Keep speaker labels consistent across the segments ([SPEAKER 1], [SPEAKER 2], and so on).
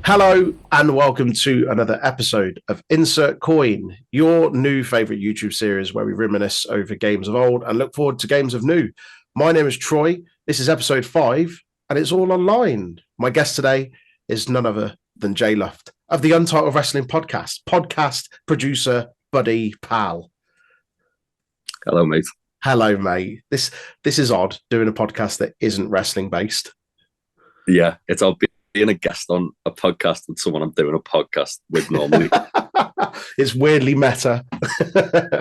[SPEAKER 1] Hello and welcome to another episode of Insert Coin, your new favorite YouTube series where we reminisce over games of old and look forward to games of new. My name is Troy. This is episode 5 and it's all online. My guest today is none other than Jay Luft of the Untitled Wrestling podcast producer, buddy, pal.
[SPEAKER 2] Hello, mate.
[SPEAKER 1] Hello, mate. This is odd doing a podcast that isn't wrestling based.
[SPEAKER 2] Yeah, it's odd being a guest on a podcast with someone I'm doing a podcast with normally.
[SPEAKER 1] It's weirdly meta.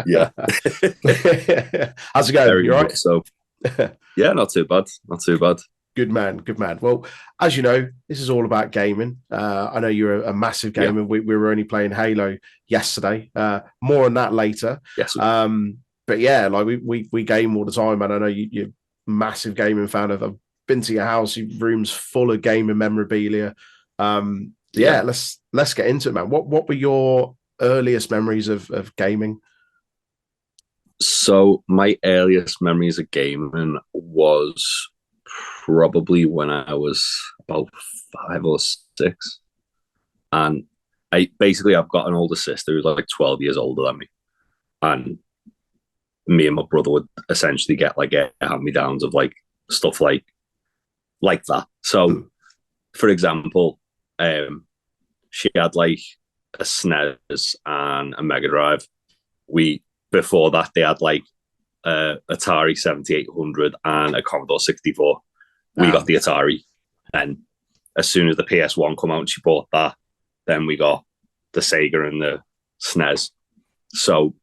[SPEAKER 2] Yeah.
[SPEAKER 1] How's it going?
[SPEAKER 2] Very
[SPEAKER 1] You all right?
[SPEAKER 2] So, yeah, not too bad. Not too bad.
[SPEAKER 1] Good man. Good man. Well, as you know, this is all about gaming. I know you're a massive gamer. Yeah. We were only playing Halo yesterday. More on that later.
[SPEAKER 2] Yes.
[SPEAKER 1] But yeah, like we game all the time, and I know you're a massive gaming fan. I've been to your house, your room's full of gaming memorabilia. Yeah, let's get into it, man. What were your earliest memories of gaming?
[SPEAKER 2] So my earliest memories of gaming was probably when I was about 5 or 6, and I've got an older sister who's like 12 years older than me, and me and my brother would essentially get like hand-me-downs of like stuff like that. So, for example, she had like a SNES and a Mega Drive. Before that, they had like Atari 7800 and a Commodore 64. We got the Atari, and as soon as the PS1 come out and she bought that, then we got the Sega and the SNES. So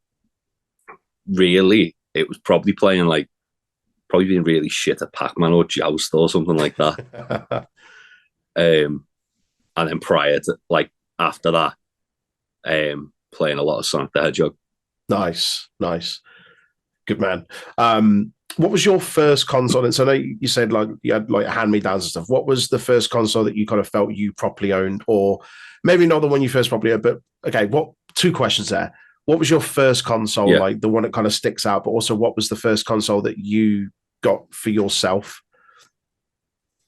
[SPEAKER 2] really, it was probably being really shit at Pac-Man or Joust or something like that. And then prior to, like, after that, playing a lot of Sonic the Hedgehog.
[SPEAKER 1] Nice. Good man. What was your first console? And so I know you said like you had like hand-me-downs and stuff. What was the first console that you kind of felt you properly owned? Or maybe not the one you first properly owned, but okay, two questions there. What was your first console, like the one that kind of sticks out, but also what was the first console that you got for yourself?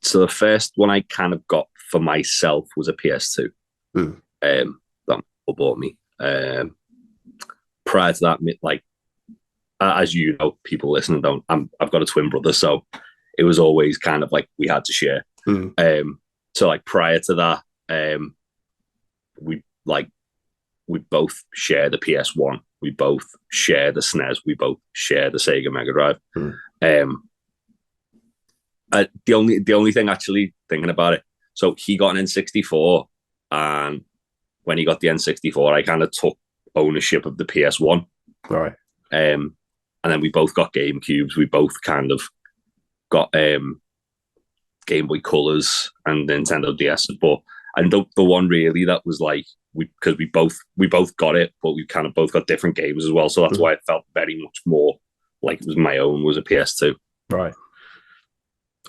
[SPEAKER 2] So the first one I kind of got for myself was a PS2. That bought me. Prior to that, like, as you know, people listening don't, I've got a twin brother, so it was always kind of like we had to share. So like prior to that, we both share the PS1. We both share the SNES. We both share the Sega Mega Drive. The only thing, actually thinking about it, so he got an N64, and when he got the N64, I kind of took ownership of the PS1.
[SPEAKER 1] Right.
[SPEAKER 2] And then we both got GameCubes. We both kind of got Game Boy Colors and Nintendo DS. And the one really that was like, because we both got it, but we kind of both got different games as well. So that's why it felt very much more like it was my own, was a PS2.
[SPEAKER 1] Right.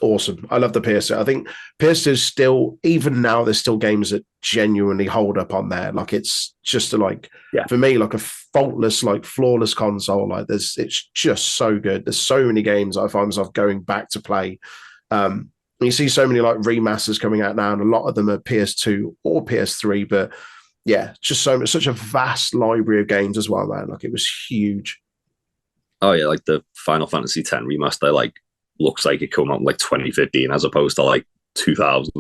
[SPEAKER 1] Awesome. I love the PS2. I think PS2 is still, even now, there's still games that genuinely hold up on there. Like it's just for me, like a faultless, like flawless console. Like it's just so good. There's so many games I find myself going back to play. You see so many like remasters coming out now, and a lot of them are PS2 or PS3. But yeah, just such a vast library of games as well, man. Like it was huge.
[SPEAKER 2] Oh yeah, like the Final Fantasy X remaster, like looks like it came out in like 2015 as opposed to like 2000.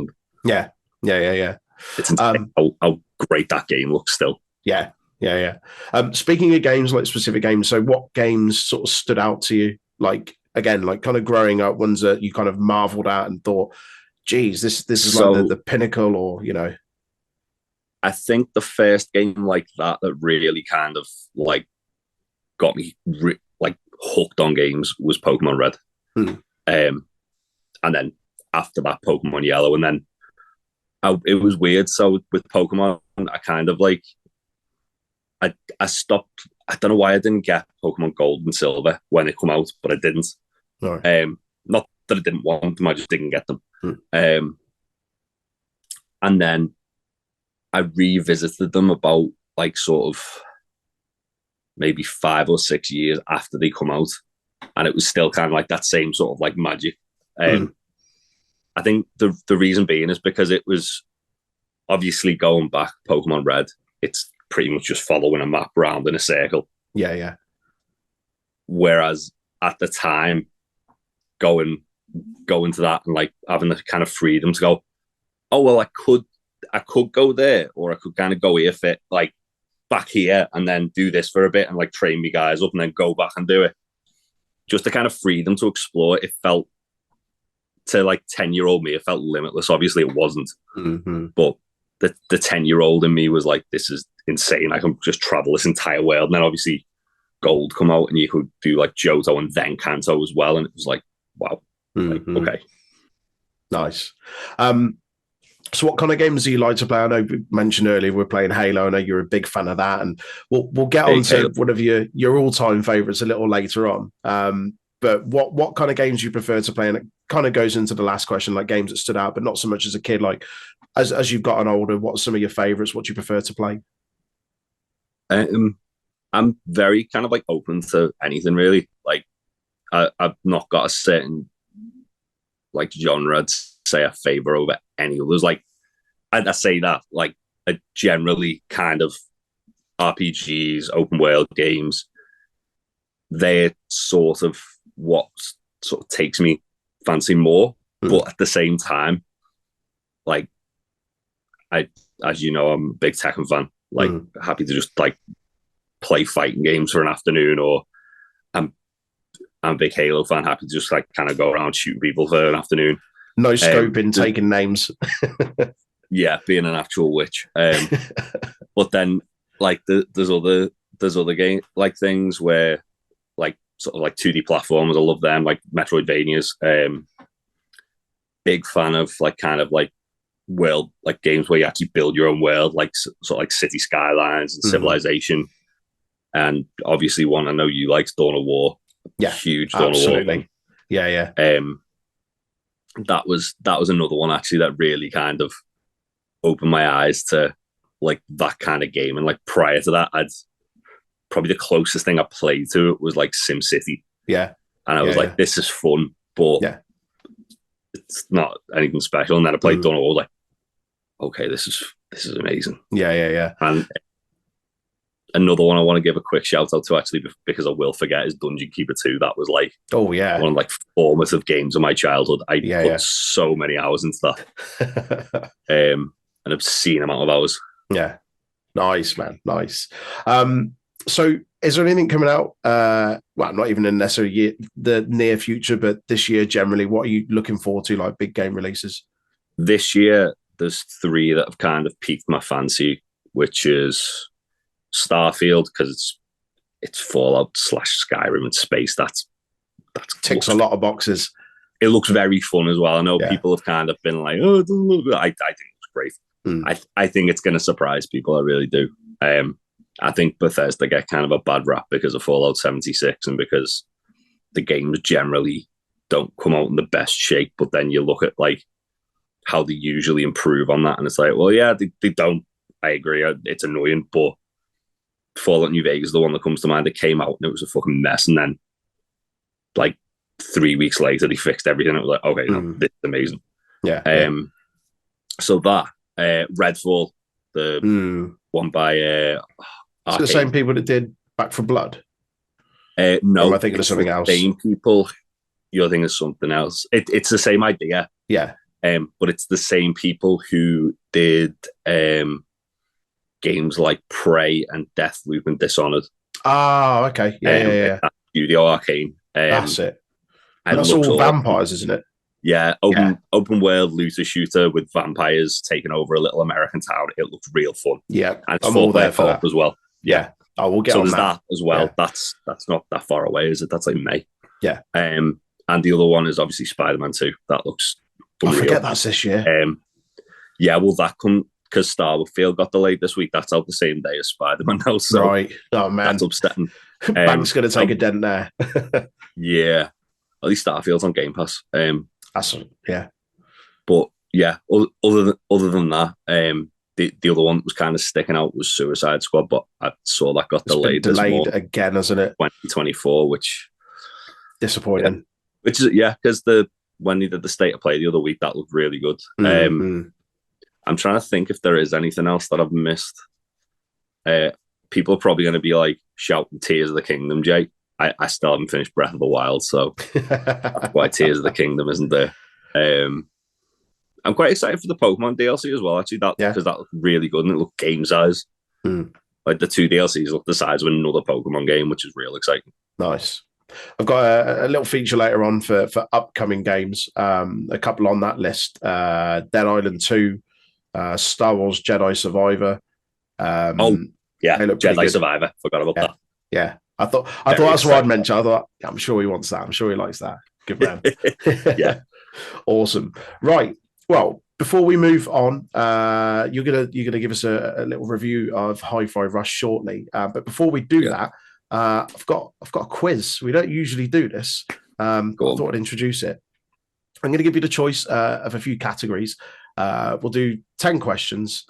[SPEAKER 1] Yeah.
[SPEAKER 2] It's insane how great that game looks still.
[SPEAKER 1] Yeah. Speaking of games, like specific games, so what games sort of stood out to you? Like, again, like kind of growing up, ones that you kind of marveled at and thought, geez, this is like the pinnacle, or, you know.
[SPEAKER 2] I think the first game like that really kind of like got me like hooked on games was Pokemon Red. And then after that, Pokemon Yellow, and then it was weird. So with Pokemon, I kind of like I stopped. I don't know why I didn't get Pokemon Gold and Silver when it came out, but I didn't.
[SPEAKER 1] Right.
[SPEAKER 2] Not that I didn't want them, I just didn't get them. And then I revisited them about like sort of maybe 5 or 6 years after they come out, and it was still kind of like that same sort of like magic. I think the reason being is because it was obviously going back, Pokemon Red, it's pretty much just following a map round in a circle.
[SPEAKER 1] Yeah.
[SPEAKER 2] Whereas at the time, going to that and like having the kind of freedom to go, oh well, I could go there, or I could kind of go here, fit like back here, and then do this for a bit and like train me guys up, and then go back and do it. Just the kind of freedom to explore. It felt, to like 10-year-old me, it felt limitless. Obviously, it wasn't, but the 10-year-old in me was like, this is insane. I can just travel this entire world. And then obviously Gold come out, and you could do like Johto and then Kanto as well, and it was like, wow. Like, okay,
[SPEAKER 1] nice. So what kind of games do you like to play? I know we mentioned earlier we're playing Halo. I know you're a big fan of that, and we'll get on to one of your all-time favorites a little later on. But what kind of games do you prefer to play? And it kind of goes into the last question, like games that stood out, but not so much as a kid. Like as you've gotten older, what's some of your favorites? What do you prefer to play?
[SPEAKER 2] I'm very kind of like open to anything really. Like I've not got a certain like genre I'd say I favor over any others. Like I say that, like I generally kind of RPGs, open world games, they're sort of what sort of takes me fancy more. But at the same time, like as you know, I'm a big Tekken fan. Like happy to just like play fighting games for an afternoon, or I'm a big Halo fan, happy to just like kind of go around shooting people for an afternoon.
[SPEAKER 1] No scope in taking names.
[SPEAKER 2] Yeah, being an actual witch. But then like there's other game like things where like sort of like 2D platformers. I love them, like Metroidvanias. Big fan of like kind of like world like games where you actually build your own world, like sort of like City Skylines and Civilization. And obviously one I know you like, Dawn of War.
[SPEAKER 1] Yeah,
[SPEAKER 2] huge Dawn of War.
[SPEAKER 1] Yeah.
[SPEAKER 2] That was another one actually that really kind of opened my eyes to like that kind of game. And like prior to that, I'd probably the closest thing I played to it was like SimCity.
[SPEAKER 1] Yeah.
[SPEAKER 2] And I was like, this is fun, but it's not anything special. And then I played Dawn of War, like, okay, this is amazing.
[SPEAKER 1] Yeah.
[SPEAKER 2] And another one I want to give a quick shout out to actually, because I will forget, is Dungeon Keeper 2. That was like, one of like formative games of my childhood. I put so many hours into that. An obscene amount of hours.
[SPEAKER 1] Yeah. Nice, man. Nice. So is there anything coming out? Well, not even in necessarily the near future, but this year generally, what are you looking forward to, like big game releases? This
[SPEAKER 2] year, there's 3 that have kind of piqued my fancy, which is Starfield, because it's Fallout / Skyrim in space. That's
[SPEAKER 1] ticks a lot of boxes.
[SPEAKER 2] It looks very fun as well. I know people have kind of been like, oh, it doesn't look good. I think it's great. I think it's going to surprise people. I really do. I think Bethesda get kind of a bad rap because of Fallout 76 and because the games generally don't come out in the best shape. But then you look at like how they usually improve on that, and it's like, well, yeah, they don't. I agree. It's annoying, but Fallout New Vegas is the one that comes to mind. That came out and it was a fucking mess, and then like 3 weeks later they fixed everything. It was like, okay, no, this is amazing.
[SPEAKER 1] Yeah.
[SPEAKER 2] So that Redfall, the one by
[SPEAKER 1] it's the same people that did Back 4 Blood.
[SPEAKER 2] No,
[SPEAKER 1] or am I thinking of something else?
[SPEAKER 2] Same people. You're thinking of something else. It's the same idea.
[SPEAKER 1] Yeah.
[SPEAKER 2] But it's the same people who did games like Prey and Deathloop and Dishonored.
[SPEAKER 1] Oh, okay. Yeah.
[SPEAKER 2] Studio Arcane.
[SPEAKER 1] That's it. And that's all vampires, isn't it?
[SPEAKER 2] Yeah, open world looter shooter with vampires taking over a little American town. It looks real fun.
[SPEAKER 1] Yeah,
[SPEAKER 2] and it's I'm all there for that as well.
[SPEAKER 1] Yeah. Oh, we'll get on
[SPEAKER 2] there's that as well.
[SPEAKER 1] Yeah.
[SPEAKER 2] That's not that far away, is it? That's like May.
[SPEAKER 1] Yeah.
[SPEAKER 2] And the other one is obviously Spider-Man 2. That looks unreal.
[SPEAKER 1] I forget that's this year.
[SPEAKER 2] Yeah, well, that come because Starfield got delayed this week. That's out the same day as Spider-Man now. So
[SPEAKER 1] right. Oh man,
[SPEAKER 2] that's upsetting.
[SPEAKER 1] Bank's going to take a dent there.
[SPEAKER 2] Yeah. At least Starfield's on Game Pass.
[SPEAKER 1] Yeah.
[SPEAKER 2] But yeah, other than that, the other one that was kind of sticking out was Suicide Squad, but I saw that got delayed.
[SPEAKER 1] Delayed again, hasn't it?
[SPEAKER 2] 2024, which
[SPEAKER 1] disappointing.
[SPEAKER 2] Yeah, which is because when they did the State of Play the other week, that looked really good. I'm trying to think if there is anything else that I've missed. People are probably going to be like shouting Tears of the Kingdom, Jay. I still haven't finished Breath of the Wild, so that's why Tears of the Kingdom isn't there. I'm quite excited for the Pokemon DLC as well, actually, because that looked really good and it looked game size. Like the 2 DLCs look the size of another Pokemon game, which is real exciting.
[SPEAKER 1] Nice. I've got a little feature later on for upcoming games. A couple on that list: Dead Island 2, Star Wars Jedi Survivor.
[SPEAKER 2] Jedi Survivor. Forgot about that.
[SPEAKER 1] Yeah, I thought that's what I'd mention. I thought, I'm sure he wants that. I'm sure he likes that. Good man.
[SPEAKER 2] Yeah,
[SPEAKER 1] awesome. Right. Well, before we move on, you're gonna give us a little review of HiFi Rush shortly. But before we do that, I've got a quiz. We don't usually do this. I thought I'd introduce it. I'm going to give you the choice of a few categories. We'll do 10 questions.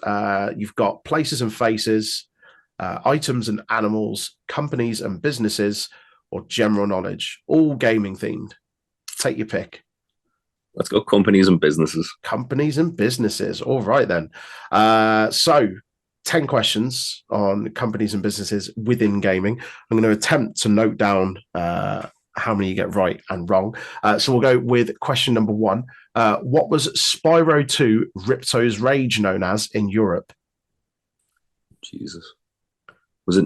[SPEAKER 1] You've got places and faces, items and animals, companies and businesses, or general knowledge, all gaming themed. Take your pick.
[SPEAKER 2] Let's go companies and businesses.
[SPEAKER 1] Companies and businesses. All right, then. So 10 questions on companies and businesses within gaming. I'm going to attempt to note down how many you get right and wrong. So we'll go with question number 1. What was Spyro 2 Ripto's Rage known as in Europe?
[SPEAKER 2] Jesus. Was it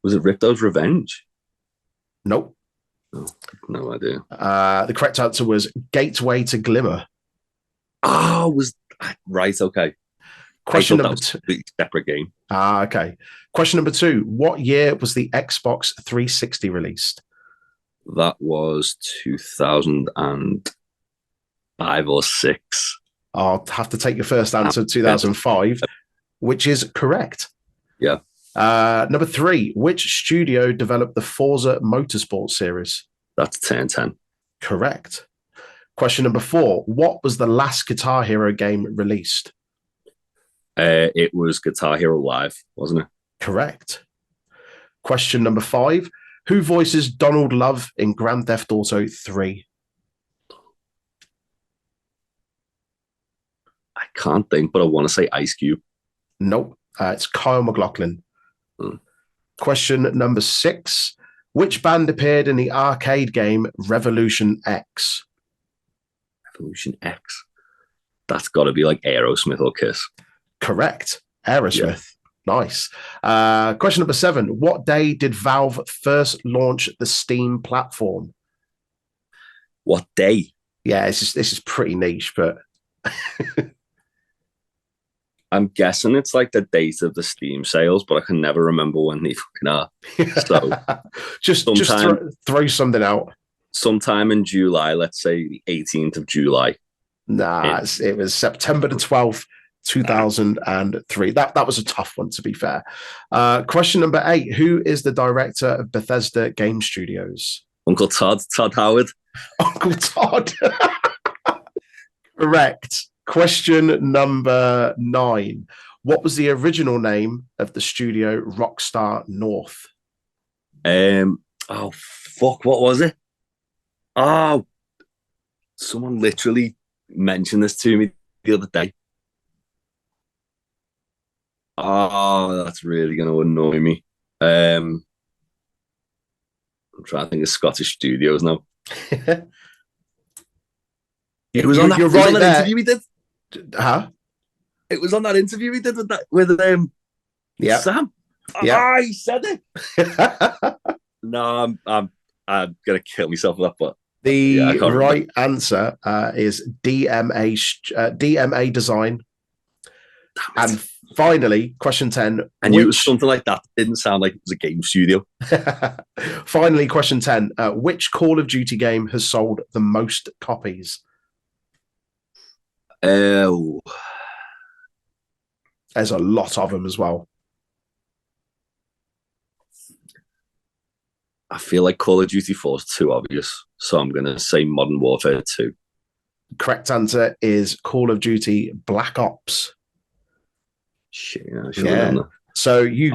[SPEAKER 2] Ripto's Revenge?
[SPEAKER 1] Nope.
[SPEAKER 2] Oh, no idea.
[SPEAKER 1] The correct answer was Gateway to Glimmer.
[SPEAKER 2] Oh, right, okay.
[SPEAKER 1] Question number 2.
[SPEAKER 2] Separate game.
[SPEAKER 1] Okay. Question number 2. What year was the Xbox 360 released?
[SPEAKER 2] That was 2005 or 6.
[SPEAKER 1] I'll have to take your first answer, 2005, which is correct.
[SPEAKER 2] Yeah.
[SPEAKER 1] Number 3. Which studio developed the Forza Motorsport series?
[SPEAKER 2] That's 1010.
[SPEAKER 1] Correct. Question number 4. What was the last Guitar Hero game released?
[SPEAKER 2] It was Guitar Hero Live, wasn't it?
[SPEAKER 1] Correct. Question number 5. Who voices Donald Love in Grand Theft Auto 3?
[SPEAKER 2] I can't think, but I want to say Ice Cube.
[SPEAKER 1] Nope. It's Kyle MacLachlan. Question number 6. Which band appeared in the arcade game Revolution X?
[SPEAKER 2] Revolution X? That's got to be like Aerosmith or Kiss.
[SPEAKER 1] Correct. Aerosmith. Yeah. Nice. Question number 7. What day did Valve first launch the Steam platform?
[SPEAKER 2] What day?
[SPEAKER 1] Yeah, this is pretty niche, but...
[SPEAKER 2] I'm guessing it's like the date of the Steam sales, but I can never remember when they fucking are. So
[SPEAKER 1] just throw something out.
[SPEAKER 2] Sometime in July, let's say the 18th of July.
[SPEAKER 1] Nah, it was September the 12th, 2003. That was a tough one, to be fair. Question number 8. Who is the director of Bethesda Game Studios?
[SPEAKER 2] Uncle Todd Howard.
[SPEAKER 1] Uncle Todd. Correct. Question number 9. What was the original name of the studio Rockstar North?
[SPEAKER 2] Oh, fuck, what was it? Oh, someone literally mentioned this to me the other day. Oh, that's really going to annoy me. I'm trying to think of Scottish studios now. It was on that interview we did.
[SPEAKER 1] Huh?
[SPEAKER 2] It was on that interview we did with Sam.
[SPEAKER 1] Yeah,
[SPEAKER 2] he said it. No, I'm gonna kill myself with that. But
[SPEAKER 1] the right answer is DMA Design. And finally, question 10.
[SPEAKER 2] I knew it was something like that. It didn't sound like it was a game studio.
[SPEAKER 1] Finally, question 10. Which Call of Duty game has sold the most copies?
[SPEAKER 2] Oh,
[SPEAKER 1] there's a lot of them as well.
[SPEAKER 2] I feel like Call of Duty 4 is too obvious, so I'm going to say Modern Warfare 2.
[SPEAKER 1] Correct answer is Call of Duty Black Ops.
[SPEAKER 2] Shit, I should have done that.
[SPEAKER 1] So you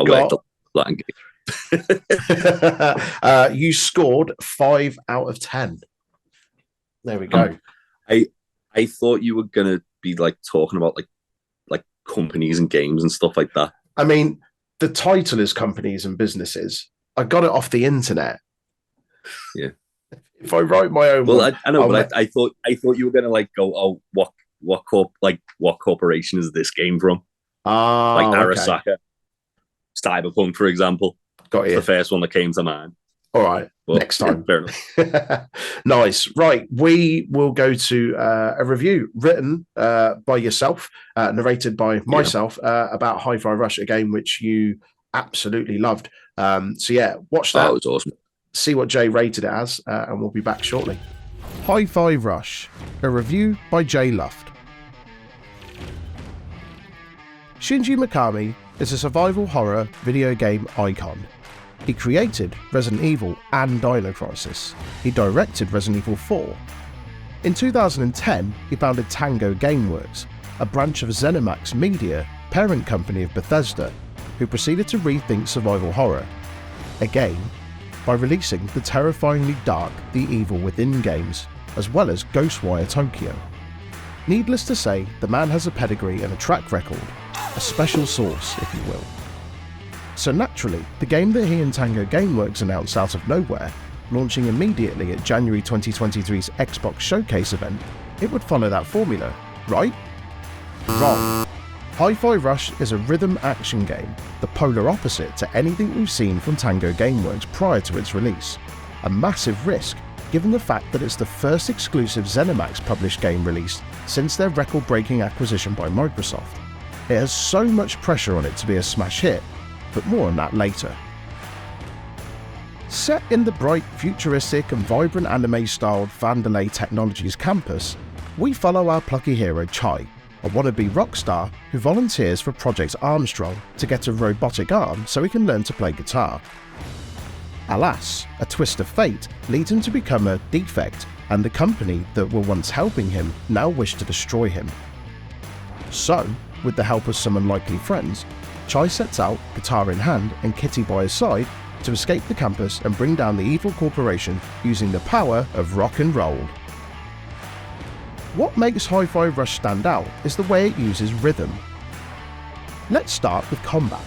[SPEAKER 1] you scored 5 out of 10. There we go.
[SPEAKER 2] I thought you were going to be like talking about like companies and games and stuff like that.
[SPEAKER 1] I mean, the title is companies and businesses. I got it off the internet.
[SPEAKER 2] Yeah.
[SPEAKER 1] If I write my own,
[SPEAKER 2] well, I know, but I thought you were gonna like go, oh, what corporation is this game from? Like Arasaka, okay. Cyberpunk, for example.
[SPEAKER 1] Got you.
[SPEAKER 2] The first one that came to mind.
[SPEAKER 1] All right, but, next time. Fair enough. Nice. Right, we will go to a review written by yourself, narrated by myself, about HiFi Rush, a game which you absolutely loved. So yeah, watch that.
[SPEAKER 2] Oh, it was awesome.
[SPEAKER 1] See what Jay rated it as, and we'll be back shortly. HiFi Rush, a review by Jay Luft. Shinji Mikami is a survival horror video game icon. He created Resident Evil and Dino Crisis. He directed Resident Evil 4. In 2010, he founded Tango Gameworks, a branch of ZeniMax Media, parent company of Bethesda, who proceeded to rethink survival horror. Again, by releasing the terrifyingly dark The Evil Within games, as well as Ghostwire Tokyo. Needless to say, the man has a pedigree and a track record, a special sauce, if you will. So naturally, the game that he and Tango Gameworks announced out of nowhere, launching immediately at January 2023's Xbox Showcase event, it would follow that formula, right? Wrong. HiFi Rush is a rhythm action game, the polar opposite to anything we've seen from Tango Gameworks prior to its release. A massive risk, given the fact that it's the first exclusive ZeniMax published game released since their record-breaking acquisition by Microsoft. It has so much pressure on it to be a smash hit, but more on that later. Set in the bright, futuristic and vibrant anime-styled Vandelay Technologies campus, we follow our plucky hero Chai, a wannabe rock star who volunteers for Project Armstrong to get a robotic arm so he can learn to play guitar. Alas, a twist of fate leads him to become a defect, and the company that were once helping him now wish to destroy him. So, with the help of some unlikely friends, Chai sets out, guitar in hand and Kitty by his side, to escape the campus and bring down the evil corporation using the power of rock and roll. What makes HiFi Rush stand out is the way it uses rhythm. Let's start with combat.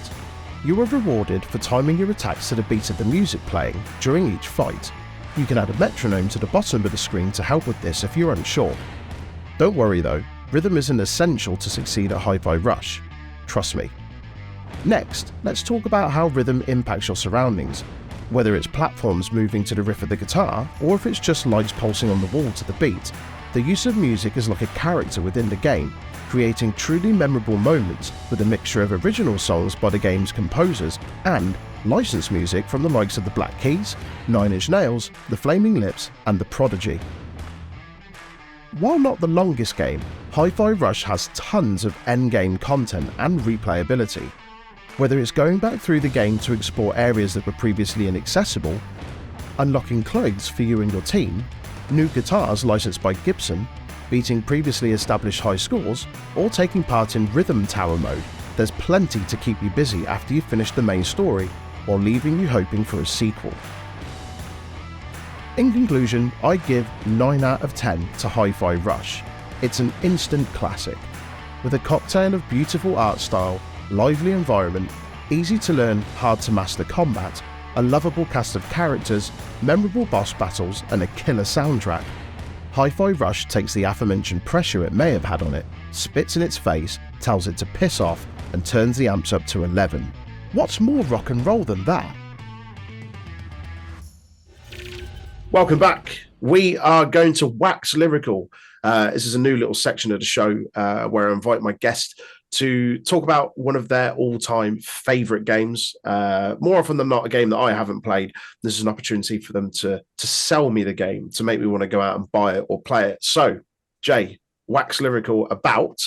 [SPEAKER 1] You are rewarded for timing your attacks to the beat of the music playing during each fight. You can add a metronome to the bottom of the screen to help with this if you're unsure. Don't worry though, rhythm isn't essential to succeed at HiFi Rush. Trust me. Next, let's talk about how rhythm impacts your surroundings, whether it's platforms moving to the riff of the guitar or if it's just lights pulsing on the wall to the beat. The use of music is like a character within the game, creating truly memorable moments with a mixture of original songs by the game's composers and licensed music from the likes of the Black Keys, Nine Inch Nails, the Flaming Lips and the Prodigy. While not the longest game, HiFi Rush has tons of endgame content and replayability. Whether it's going back through the game to explore areas that were previously inaccessible, unlocking clothes for you and your team, new guitars licensed by Gibson, beating previously established high scores, or taking part in Rhythm Tower mode, there's plenty to keep you busy after you've finished the main story, while leaving you hoping for a sequel. In conclusion, I give 9 out of 10 to HiFi Rush. It's an instant classic. With a cocktail of beautiful art style, lively environment, easy to learn, hard to master combat, a lovable cast of characters, memorable boss battles and a killer soundtrack, HiFi Rush takes the aforementioned pressure it may have had on it, spits in its face, tells it to piss off and turns the amps up to 11. What's more rock and roll than that? Welcome back. We are going to wax lyrical. This is a new little section of the show where I invite my guest to talk about one of their all-time favorite games. More often than not, a game that I haven't played. This is an opportunity for them to sell me the game, to make me want to go out and buy it or play it. So, Jay, wax lyrical about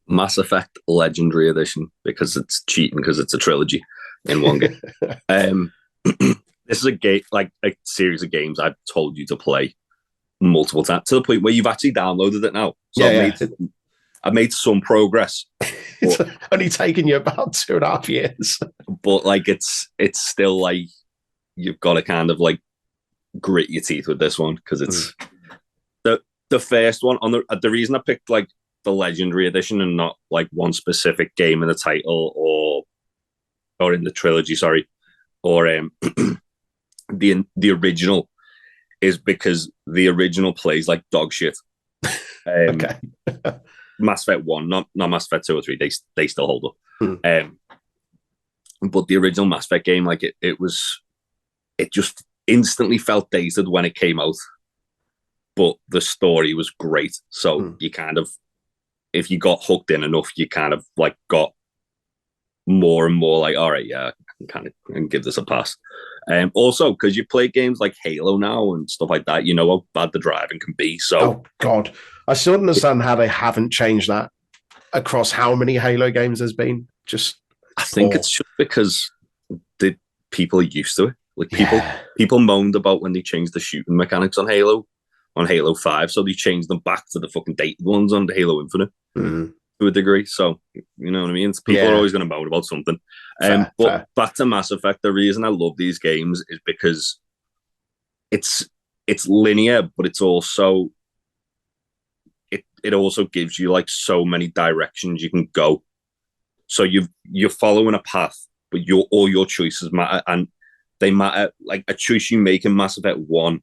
[SPEAKER 2] Mass Effect Legendary Edition, because it's cheating, because it's a trilogy in one game. This is a game, like a series of games I've told you to play multiple times, to the point where you've actually downloaded it now. So I've made some progress.
[SPEAKER 1] It's only taken you about 2.5 years.
[SPEAKER 2] But like it's still like you've got to kind of like grit your teeth with this one, because it's the first one on the reason I picked like the Legendary Edition and not like one specific game in the title or in the trilogy, sorry, or the original, is because the original plays like dog shit.
[SPEAKER 1] Okay.
[SPEAKER 2] Mass Effect 1, not Mass Effect 2 or 3, they still hold up. But the original Mass Effect game, like it just instantly felt dated when it came out. But the story was great. So you kind of, if you got hooked in enough, you kind of like got more and more like, all right, yeah, I can kind of give this a pass. Also, because you play games like Halo now and stuff like that, you know how bad the driving can be. So,
[SPEAKER 1] oh God, I still don't understand how they haven't changed that across how many Halo games there's been.
[SPEAKER 2] I think it's just because the people are used to it. Like people moaned about when they changed the shooting mechanics on Halo 5, so they changed them back to the fucking dated ones on the Halo Infinite to a degree. So you know what I mean? People are always going to moan about something. But back to Mass Effect, the reason I love these games is because it's linear, but it's also it also gives you like so many directions you can go. So you're following a path, but all your choices matter, and they matter. Like a choice you make in Mass Effect 1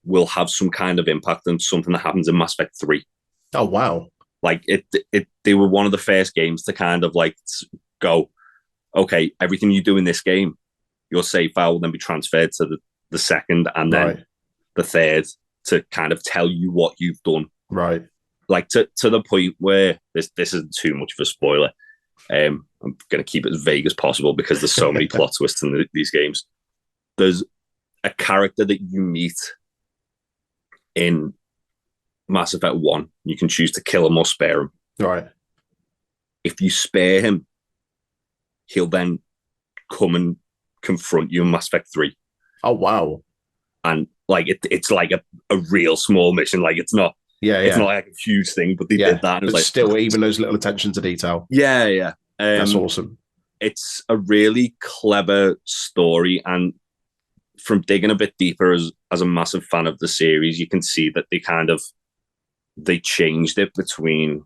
[SPEAKER 2] will have some kind of impact on something that happens in Mass Effect 3.
[SPEAKER 1] Oh wow!
[SPEAKER 2] Like they were one of the first games to kind of like go, okay, everything you do in this game, your save file will then be transferred to the second and then the third to kind of tell you what you've done.
[SPEAKER 1] Right.
[SPEAKER 2] Like to the point where this isn't too much of a spoiler. I'm going to keep it as vague as possible because there's so many plot twists in these games. There's a character that you meet in Mass Effect 1. You can choose to kill him or spare him.
[SPEAKER 1] Right.
[SPEAKER 2] If you spare him, he'll then come and confront you in Mass Effect 3.
[SPEAKER 1] Oh, wow.
[SPEAKER 2] And like it's like a real small mission. Like it's not it's not like a huge thing, but they did that. And
[SPEAKER 1] but
[SPEAKER 2] like,
[SPEAKER 1] still, even those little attention to detail.
[SPEAKER 2] Yeah.
[SPEAKER 1] That's awesome.
[SPEAKER 2] It's a really clever story, and from digging a bit deeper as a massive fan of the series, you can see that they changed it between,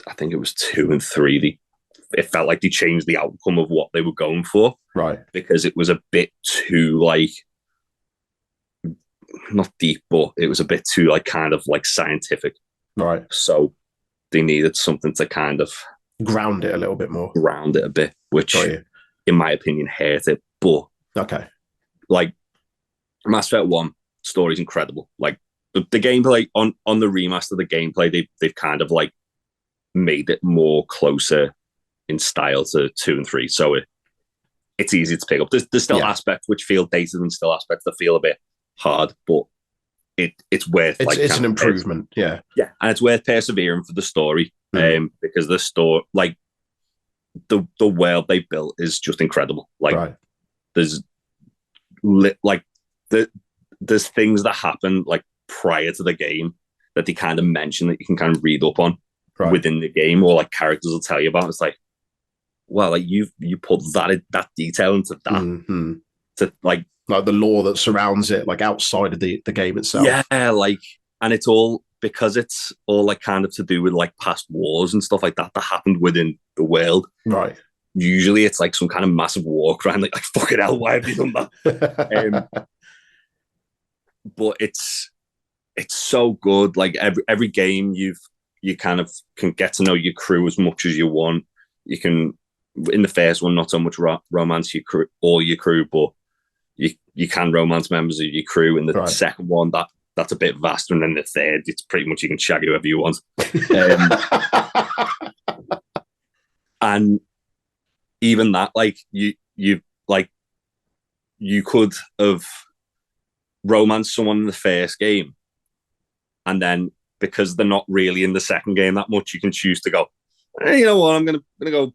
[SPEAKER 2] I think it was 2 and 3. It felt like they changed the outcome of what they were going for,
[SPEAKER 1] right? Because
[SPEAKER 2] it was a bit too like, not deep, but it was a bit too like kind of like scientific,
[SPEAKER 1] right?
[SPEAKER 2] So they needed something to kind of
[SPEAKER 1] ground it a little bit more,
[SPEAKER 2] which in my opinion hurt it. But
[SPEAKER 1] okay,
[SPEAKER 2] like Mass Effect 1 story's incredible. Like the gameplay on the remaster, the gameplay they've kind of like made it more closer in style to 2 and 3, so it's easy to pick up. There's still aspects which feel dated and still aspects that feel a bit hard, but it's worth
[SPEAKER 1] it's an improvement. Yeah,
[SPEAKER 2] and it's worth persevering for the story, because the story, like the world they built is just incredible. Like there's there's things that happen like prior to the game that they kind of mention that you can kind of read up on within the game, or like characters will tell you about. It's like, well, like you put that detail into that to like
[SPEAKER 1] the lore that surrounds it, like outside of the game itself.
[SPEAKER 2] Yeah, like, and it's all because it's all like kind of to do with like past wars and stuff like that happened within the world.
[SPEAKER 1] Right.
[SPEAKER 2] Usually it's like some kind of massive war crime, like fucking hell, why have you done that? But it's so good. Like every game you kind of can get to know your crew as much as you want. You can, in the first one, not so much romance your crew, all your crew, but you can romance members of your crew. In the second one, that's a bit vaster, and then the third, it's pretty much you can shag whoever you want. And even that, like you could have romanced someone in the first game, and then because they're not really in the second game that much, you can choose to go, hey, you know what, I'm gonna go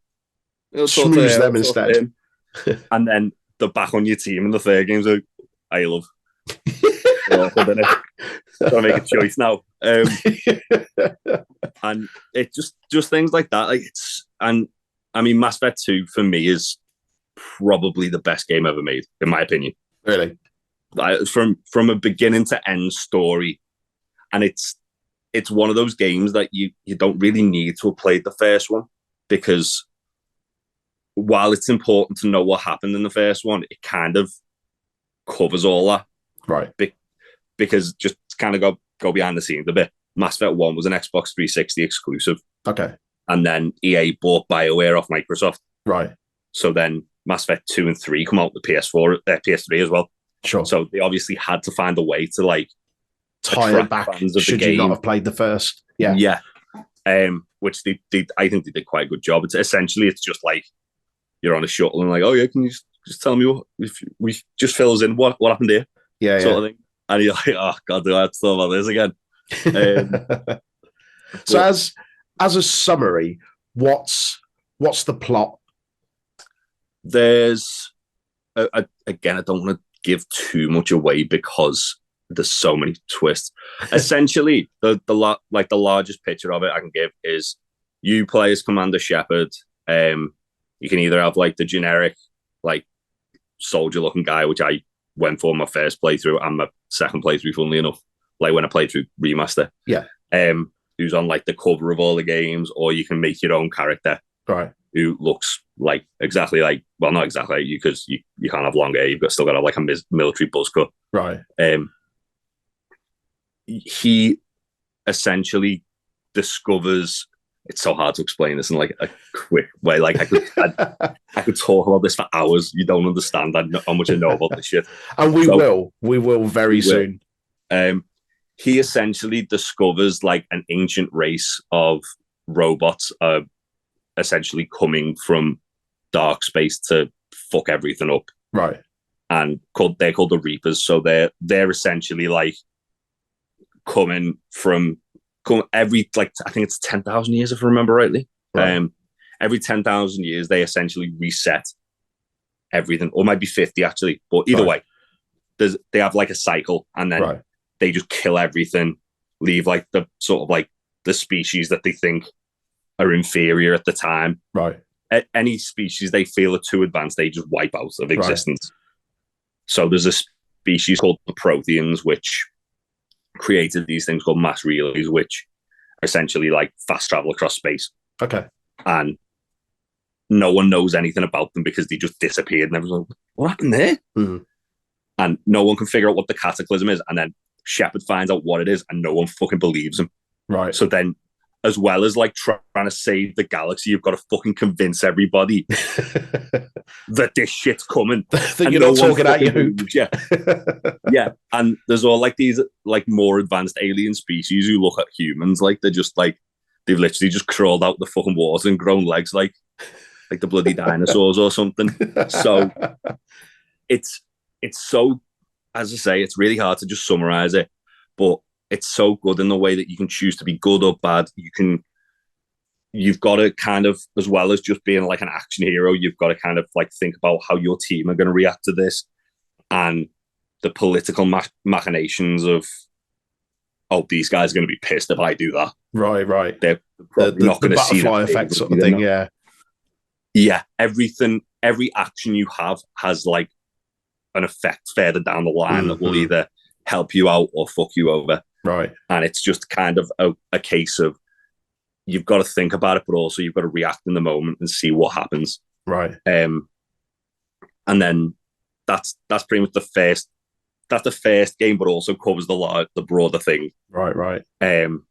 [SPEAKER 1] schmooze them instead,
[SPEAKER 2] and then they're back on your team in the third game. So I love. Gotta make a choice now, and it just things like that. Like and I mean, Mass Effect 2 for me is probably the best game ever made, in my opinion.
[SPEAKER 1] Really,
[SPEAKER 2] from a beginning to end story, and it's it's one of those games that you don't really need to have played the first one, because while it's important to know what happened in the first one, it kind of covers all that.
[SPEAKER 1] Right.
[SPEAKER 2] Because just kind of go behind the scenes a bit. Mass Effect 1 was an Xbox 360 exclusive.
[SPEAKER 1] Okay.
[SPEAKER 2] And then EA bought BioWare off Microsoft.
[SPEAKER 1] Right.
[SPEAKER 2] So then Mass Effect 2 and 3 come out with PS3 as well.
[SPEAKER 1] Sure.
[SPEAKER 2] So they obviously had to find a way to like
[SPEAKER 1] tie it back. Should you not have played the first? Yeah.
[SPEAKER 2] Yeah. Which they I think they did quite a good job. It's just like you're on a shuttle and like, oh yeah, can you just tell me what, if we just fills in what happened here?
[SPEAKER 1] Yeah.
[SPEAKER 2] Sort of thing. And you're like, oh god, do I have to talk about this again?
[SPEAKER 1] So as a summary, what's the plot?
[SPEAKER 2] There's again, I don't want to give too much away because there's so many twists. Essentially, the largest picture of it I can give is you play as Commander Shepard. You can either have like the generic like soldier looking guy, which I went for my first playthrough and my second playthrough, funnily enough, like when I played through Remaster.
[SPEAKER 1] Yeah.
[SPEAKER 2] Who's on like the cover of all the games, or you can make your own character.
[SPEAKER 1] Right.
[SPEAKER 2] Who looks like exactly like, well, not exactly like you, because you can't have long hair. You've still got to have like a military buzz cut.
[SPEAKER 1] Right.
[SPEAKER 2] He essentially discovers. It's so hard to explain this in like a quick way. Like I could talk about this for hours. You don't understand how much I know about this shit.
[SPEAKER 1] And we will very soon.
[SPEAKER 2] He essentially discovers like an ancient race of robots, essentially coming from dark space to fuck everything up.
[SPEAKER 1] Right.
[SPEAKER 2] And they're called the Reapers. So they're essentially like coming every, like, I think it's 10,000 years if I remember rightly. Right. Every 10,000 years they essentially reset everything, or might be 50 actually, but either way, they have like a cycle, and then they just kill everything, leave like the sort of like the species that they think are inferior at the time.
[SPEAKER 1] Right.
[SPEAKER 2] Any species they feel are too advanced, they just wipe out of existence. Right. So there's a species called the Protheans, which created these things called mass relays, which essentially like fast travel across space.
[SPEAKER 1] Okay.
[SPEAKER 2] And no one knows anything about them because they just disappeared, and everyone's like, what happened there?
[SPEAKER 1] Mm-hmm.
[SPEAKER 2] And no one can figure out what the cataclysm is, and then Shepard finds out what it is, and no one fucking believes him.
[SPEAKER 1] Right.
[SPEAKER 2] So then, as well as like trying to save the galaxy, you've got to fucking convince everybody that this shit's coming.
[SPEAKER 1] That you're not talking at your hoop.
[SPEAKER 2] Yeah. Yeah. And there's all like these like more advanced alien species who look at humans like they're just like, they've literally just crawled out the fucking water and grown legs like the bloody dinosaurs or something. So it's so, as I say, it's really hard to just summarize it, but it's so good in the way that you can choose to be good or bad. You've got to kind of, as well as just being like an action hero, you've got to kind of like think about how your team are going to react to this, and the political machinations of, oh, these guys are going to be pissed if I do that.
[SPEAKER 1] Right.
[SPEAKER 2] They're probably not going to see that
[SPEAKER 1] butterfly effect sort of thing. Yeah.
[SPEAKER 2] Yeah. Every action you have has like an effect further down the line that will either help you out or fuck you over.
[SPEAKER 1] Right.
[SPEAKER 2] And it's just kind of a case of, you've got to think about it, but also you've got to react in the moment and see what happens.
[SPEAKER 1] Right.
[SPEAKER 2] And then that's pretty much the first game, but also covers the broader thing.
[SPEAKER 1] Right.
[SPEAKER 2] And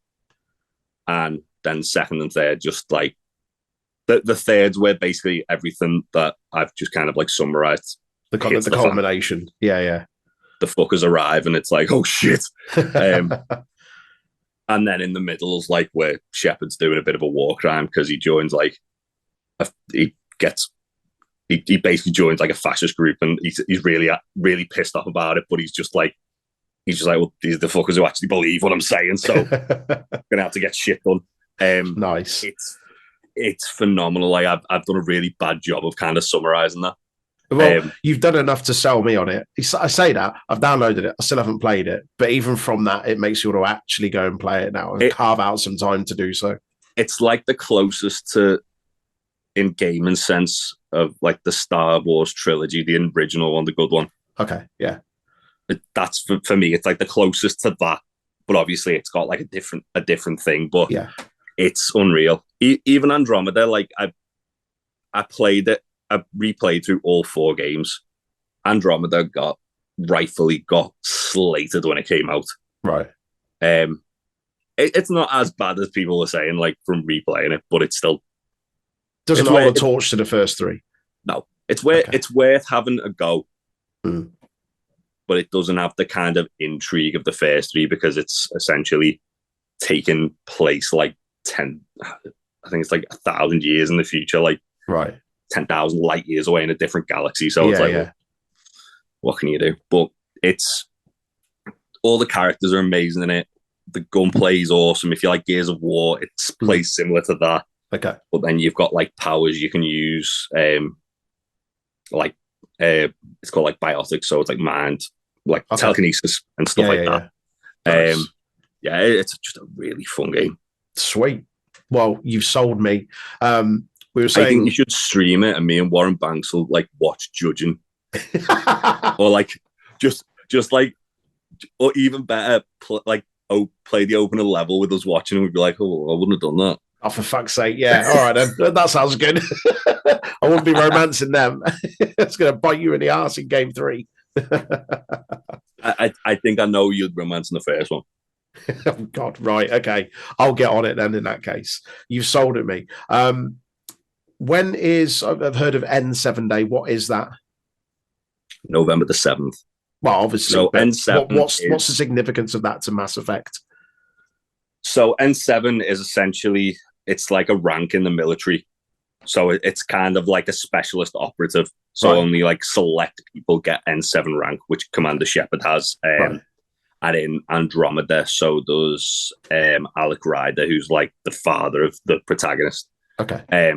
[SPEAKER 2] then second and third, just like the thirds where basically everything that I've just kind of like summarized.
[SPEAKER 1] The culmination. Yeah.
[SPEAKER 2] The fuckers arrive and it's like, oh shit. And then in the middle is like where Shepard's doing a bit of a war crime because he joins like he basically joins like a fascist group, and he's really pissed off about it, but he's just like, well, these are the fuckers who actually believe what I'm saying, so gonna have to get shit done.
[SPEAKER 1] Nice.
[SPEAKER 2] It's phenomenal. Like I've done a really bad job of kind of summarizing that.
[SPEAKER 1] Well, you've done enough to sell me on it. I say that I've downloaded it. I still haven't played it, but even from that, it makes you want to actually go and play it now and carve out some time to do so. It's
[SPEAKER 2] like the closest to, in gaming sense, of like the Star Wars trilogy, the original one, the good one.
[SPEAKER 1] Okay, yeah.
[SPEAKER 2] That's for me. It's like the closest to that but obviously it's got like a different thing. But
[SPEAKER 1] yeah,
[SPEAKER 2] it's unreal. Even Andromeda, like I played it, I replayed through all 4 games. Andromeda rightfully got slated when it came out.
[SPEAKER 1] right.
[SPEAKER 2] It's not as bad as people are saying, like from replaying it, but it's still
[SPEAKER 1] doesn't hold a torch to the first 3.
[SPEAKER 2] No, it's worth having a go, but it doesn't have the kind of intrigue of the first 3 because it's essentially taking place like 10. I think it's like 1,000 years in the future, like
[SPEAKER 1] right,
[SPEAKER 2] 10,000 light years away in a different galaxy. So it's like, well, what can you do? But it's all the characters are amazing in it. The gunplay is awesome. If you like Gears of War, it's plays similar to that.
[SPEAKER 1] Okay.
[SPEAKER 2] But then you've got like powers you can use, it's called like biotics, so it's like mind, like telekinesis and stuff that. Nice. It's just a really fun game.
[SPEAKER 1] Sweet. Well, you've sold me. We were saying
[SPEAKER 2] I think you should stream it, and me and Warren Banks will like watch judging, or like just like, or even better, play the opening level with us watching, and we'd be like, oh, I wouldn't have done that.
[SPEAKER 1] Oh, for fuck's sake. Yeah. All right, then. That sounds good. I wouldn't be romancing them. It's going to bite you in the ass in game 3.
[SPEAKER 2] I think I know you'd romance in the first one.
[SPEAKER 1] Oh, God. Right. Okay. I'll get on it then in that case. You've sold it me. When is, I've heard of N7 Day. What is that?
[SPEAKER 2] November the 7th.
[SPEAKER 1] Well, obviously.
[SPEAKER 2] So N7
[SPEAKER 1] what's the significance of that to Mass Effect?
[SPEAKER 2] So N7 is essentially, it's like a rank in the military. So it's kind of like a specialist operative. So only like select people get N7 rank, which Commander Shepard has. And in Andromeda, so does Alec Ryder, who's like the father of the protagonist.
[SPEAKER 1] Okay.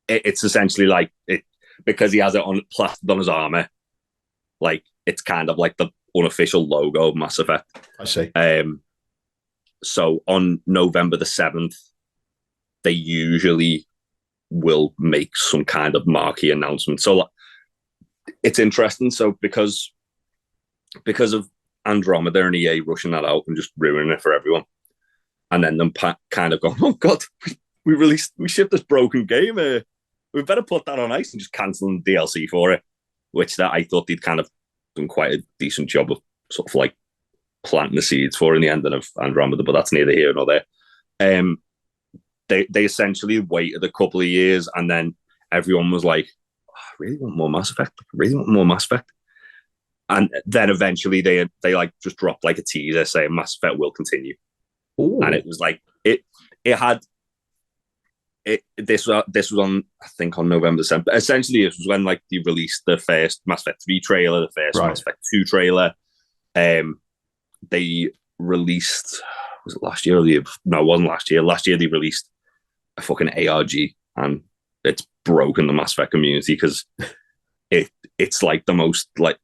[SPEAKER 2] It's essentially like it because he has it on plastered on his armor. Like it's kind of like the unofficial logo of Mass Effect.
[SPEAKER 1] I see.
[SPEAKER 2] So on November the 7th, they usually will make some kind of marquee announcement. So it's interesting. So because of Andromeda and EA rushing that out and just ruining it for everyone, and then them kind of going, oh God, we shipped this broken game. We better put that on ice and just cancel the DLC for it, which that I thought they'd kind of done quite a decent job of sort of like planting the seeds for in the ending of Andromeda, but that's neither here nor there. They essentially waited a couple of years, and then everyone was like, oh, I really want more Mass Effect. I really want more Mass Effect. And then eventually they like just dropped like a teaser saying Mass Effect will continue. Ooh. And it was like this was on, I think, on November 7th. But essentially it was when like they released the first Mass Effect 3 trailer, the first Mass Effect 2 trailer. They released, was it last year or the year? No, it wasn't last year. Last year they released a fucking ARG, and it's broken the Mass Effect community because it's like the most like.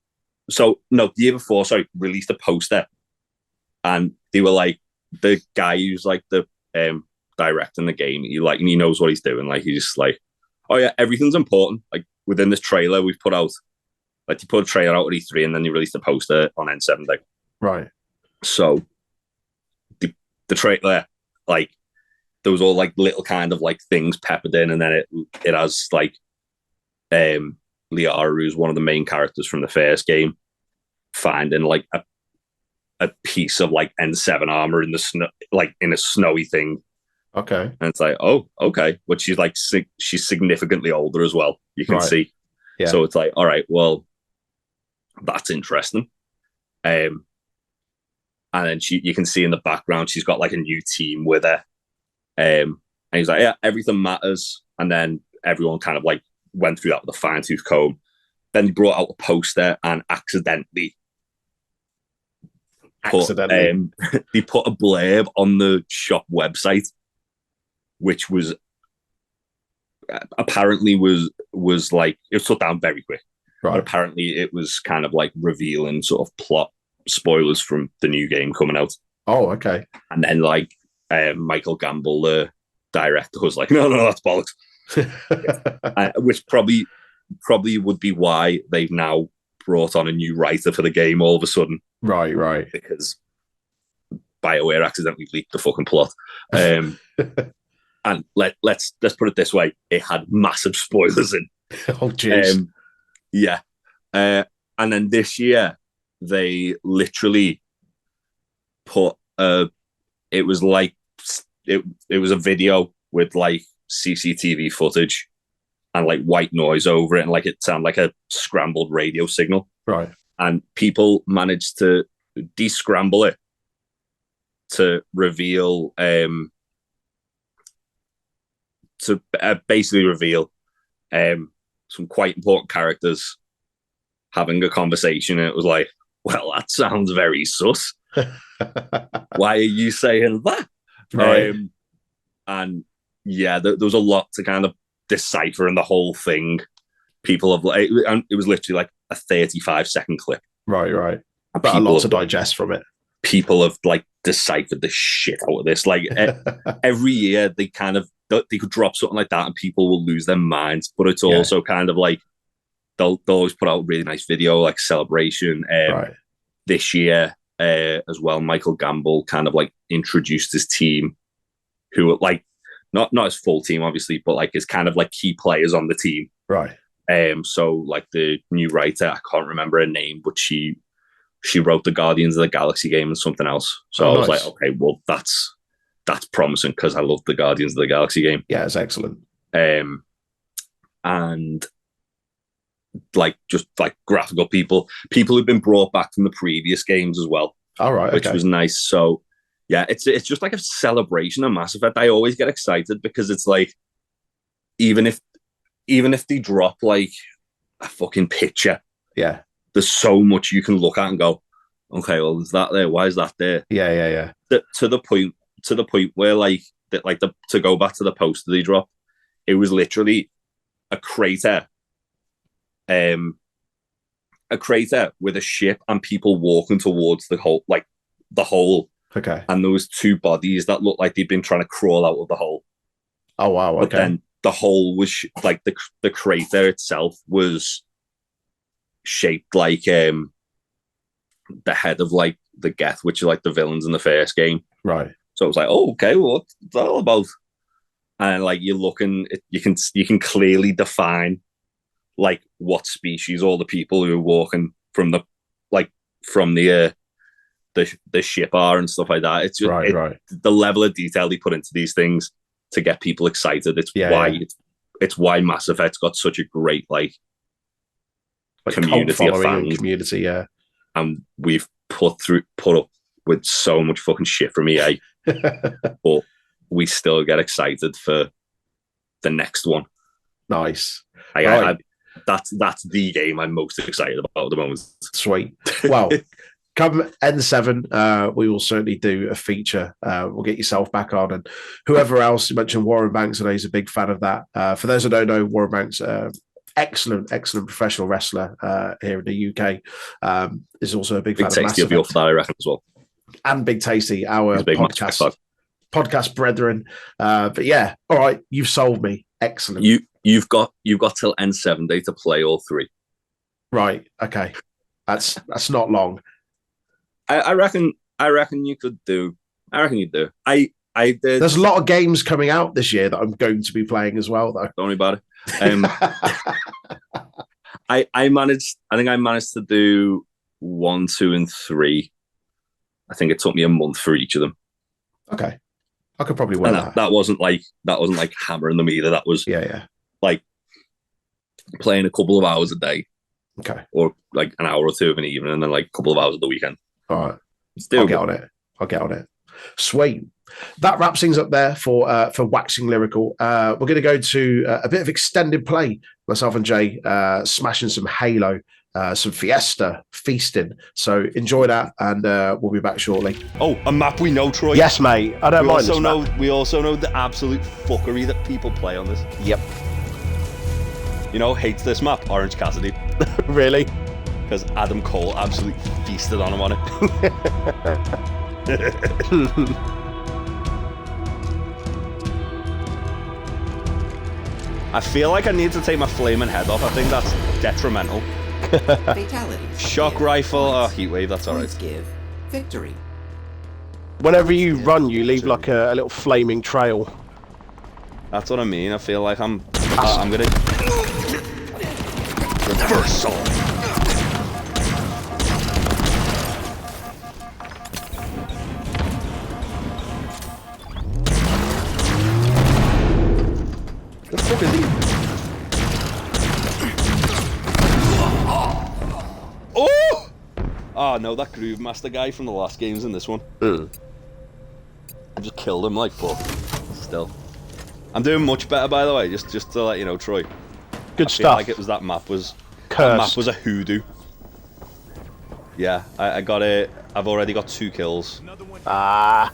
[SPEAKER 2] So no, the year before, released a poster, and they were like, the guy who's like the directing the game, he knows what he's doing. Like he's just like, oh yeah, everything's important. Like within this trailer we've put out, like you put a trailer out at E3, and then you released a poster on N7 Day. Right. So the trailer, like there was all like little kind of like things peppered in, and then it has like Liara, who's one of the main characters from the first game, finding like a piece of like N7 armor in the snow, like in a snowy thing. Okay. And it's like, oh, okay. But she's like, she's significantly older as well. You can see. Yeah. So it's like, all right, well, that's interesting. And then you can see in the background, she's got like a new team with her. And he's like, yeah, everything matters. And then everyone kind of like went through that with a fine tooth comb. Then he brought out a poster and accidentally put a blurb on the shop website, which was apparently was like, it was shut down very quick. Right. But apparently it was kind of like revealing sort of plot spoilers from the new game coming out. Oh, okay. And then like Michael Gamble, the director, was like, no, that's bollocks. Which probably would be why they've now brought on a new writer for the game all of a sudden. Right. Because BioWare accidentally leaked the fucking plot. And let's put it this way: it had massive spoilers in.
[SPEAKER 1] Oh jeez.
[SPEAKER 2] Yeah. And then this year they literally put it was like it was a video with like CCTV footage and like white noise over it, and like it sounded like a scrambled radio signal.
[SPEAKER 1] Right.
[SPEAKER 2] And people managed to descramble it to reveal basically reveal some quite important characters having a conversation, and it was like, well, that sounds very sus. Why are you saying that?
[SPEAKER 1] Right.
[SPEAKER 2] And yeah, there was a lot to kind of decipher in the whole thing. People have like, and it was literally like a 35-second clip.
[SPEAKER 1] Right. But a lot to digest from it.
[SPEAKER 2] People have like deciphered the shit out of this. Like every year they could drop something like that and people will lose their minds. But it's also kind of like they'll always put out a really nice video, like celebration.
[SPEAKER 1] Right.
[SPEAKER 2] This year as well, Michael Gamble kind of like introduced his team, who were like not his full team obviously, but like his kind of like key players on the team.
[SPEAKER 1] Right.
[SPEAKER 2] So like the new writer, I can't remember her name, but she wrote the Guardians of the Galaxy game and something else. So I was like, okay, well that's promising because I love the Guardians of the Galaxy game.
[SPEAKER 1] Yeah, it's excellent.
[SPEAKER 2] And like just like graphical people who've been brought back from the previous games as well. All right, which was nice. So yeah, it's just like a celebration of Mass Effect. I always get excited because it's like even if they drop like a fucking picture, yeah, there's so much you can look at and go, okay, well, is that there? Why is that there?
[SPEAKER 1] Yeah.
[SPEAKER 2] To the point where like to go back to the poster they dropped, it was literally a crater with a ship and people walking towards the hole. Okay. And there was two bodies that looked like they'd been trying to crawl out of the hole.
[SPEAKER 1] Oh wow! Okay.
[SPEAKER 2] But then the hole was like the crater itself was shaped like the head of like the Geth, which is like the villains in the first game.
[SPEAKER 1] Right.
[SPEAKER 2] So it was like, oh, okay, well, what's that all about? And like you're looking, you can clearly define like what species all the people who are walking from the ship are and stuff like that. It's just right. The level of detail they put into these things to get people excited. It's why Mass Effect's got such a great like community of fans.
[SPEAKER 1] Community, yeah.
[SPEAKER 2] And we've put up with so much fucking shit from EA, but we still get excited for the next one.
[SPEAKER 1] Nice.
[SPEAKER 2] That's the game I'm most excited about at the moment.
[SPEAKER 1] Sweet. Well, come N7, we will certainly do a feature. We'll get yourself back on, and whoever else. You mentioned Warren Banks, and he's a big fan of that. For those who don't know, Warren Banks, excellent professional wrestler here in the UK, is also a big fan of Mass Effect.
[SPEAKER 2] That, I reckon, as well.
[SPEAKER 1] And Big Tasty, our podcast brethren. But yeah, all right, you've sold me. Excellent.
[SPEAKER 2] You've got till N7 day to play all three.
[SPEAKER 1] Right. Okay. That's not long.
[SPEAKER 2] I reckon you could do. I reckon you do. I did.
[SPEAKER 1] There's a lot of games coming out this year that I'm going to be playing as well, though.
[SPEAKER 2] Don't worry about it. I think I managed to do 1, 2, and 3. I think it took me a month for each of them.
[SPEAKER 1] Okay, I could probably win that.
[SPEAKER 2] That wasn't like hammering them either. That was like playing a couple of hours a day.
[SPEAKER 1] Okay, or
[SPEAKER 2] like an hour or two of an evening, and then like a couple of hours of the weekend.
[SPEAKER 1] All right, I'll get on it. Sweet. That wraps things up there for Waxing Lyrical. We're going to go to a bit of extended play. Myself and Jay smashing some Halo, some Fiesta, feasting. So enjoy that, and we'll be back shortly.
[SPEAKER 3] Oh, a map we know, Troy.
[SPEAKER 1] Yes, mate. I don't mind.
[SPEAKER 3] We also know the absolute fuckery that people play on this.
[SPEAKER 1] Yep.
[SPEAKER 3] You know, hates this map, Orange Cassidy.
[SPEAKER 1] Really?
[SPEAKER 3] Because Adam Cole absolutely feasted on him on it. I feel like I need to take my flaming head off. I think that's detrimental.
[SPEAKER 4] Fatalities.
[SPEAKER 3] Shock rifle. Oh, heat wave. That's all right.
[SPEAKER 4] Give victory.
[SPEAKER 1] Whenever you run, you leave like a little flaming trail.
[SPEAKER 3] That's what I mean. I feel like I'm gonna reversal. The fuck is he? Oh! Oh no, that Groove Master guy from the last game's in this one. I just killed him, like, but still. I'm doing much better, by the way, just to let you know, Troy.
[SPEAKER 1] Good
[SPEAKER 3] I
[SPEAKER 1] stuff.
[SPEAKER 3] Feel like it was that map was
[SPEAKER 1] Cursed.
[SPEAKER 3] That map was a hoodoo. Yeah, I got it. I've already got 2 kills.
[SPEAKER 1] Ah.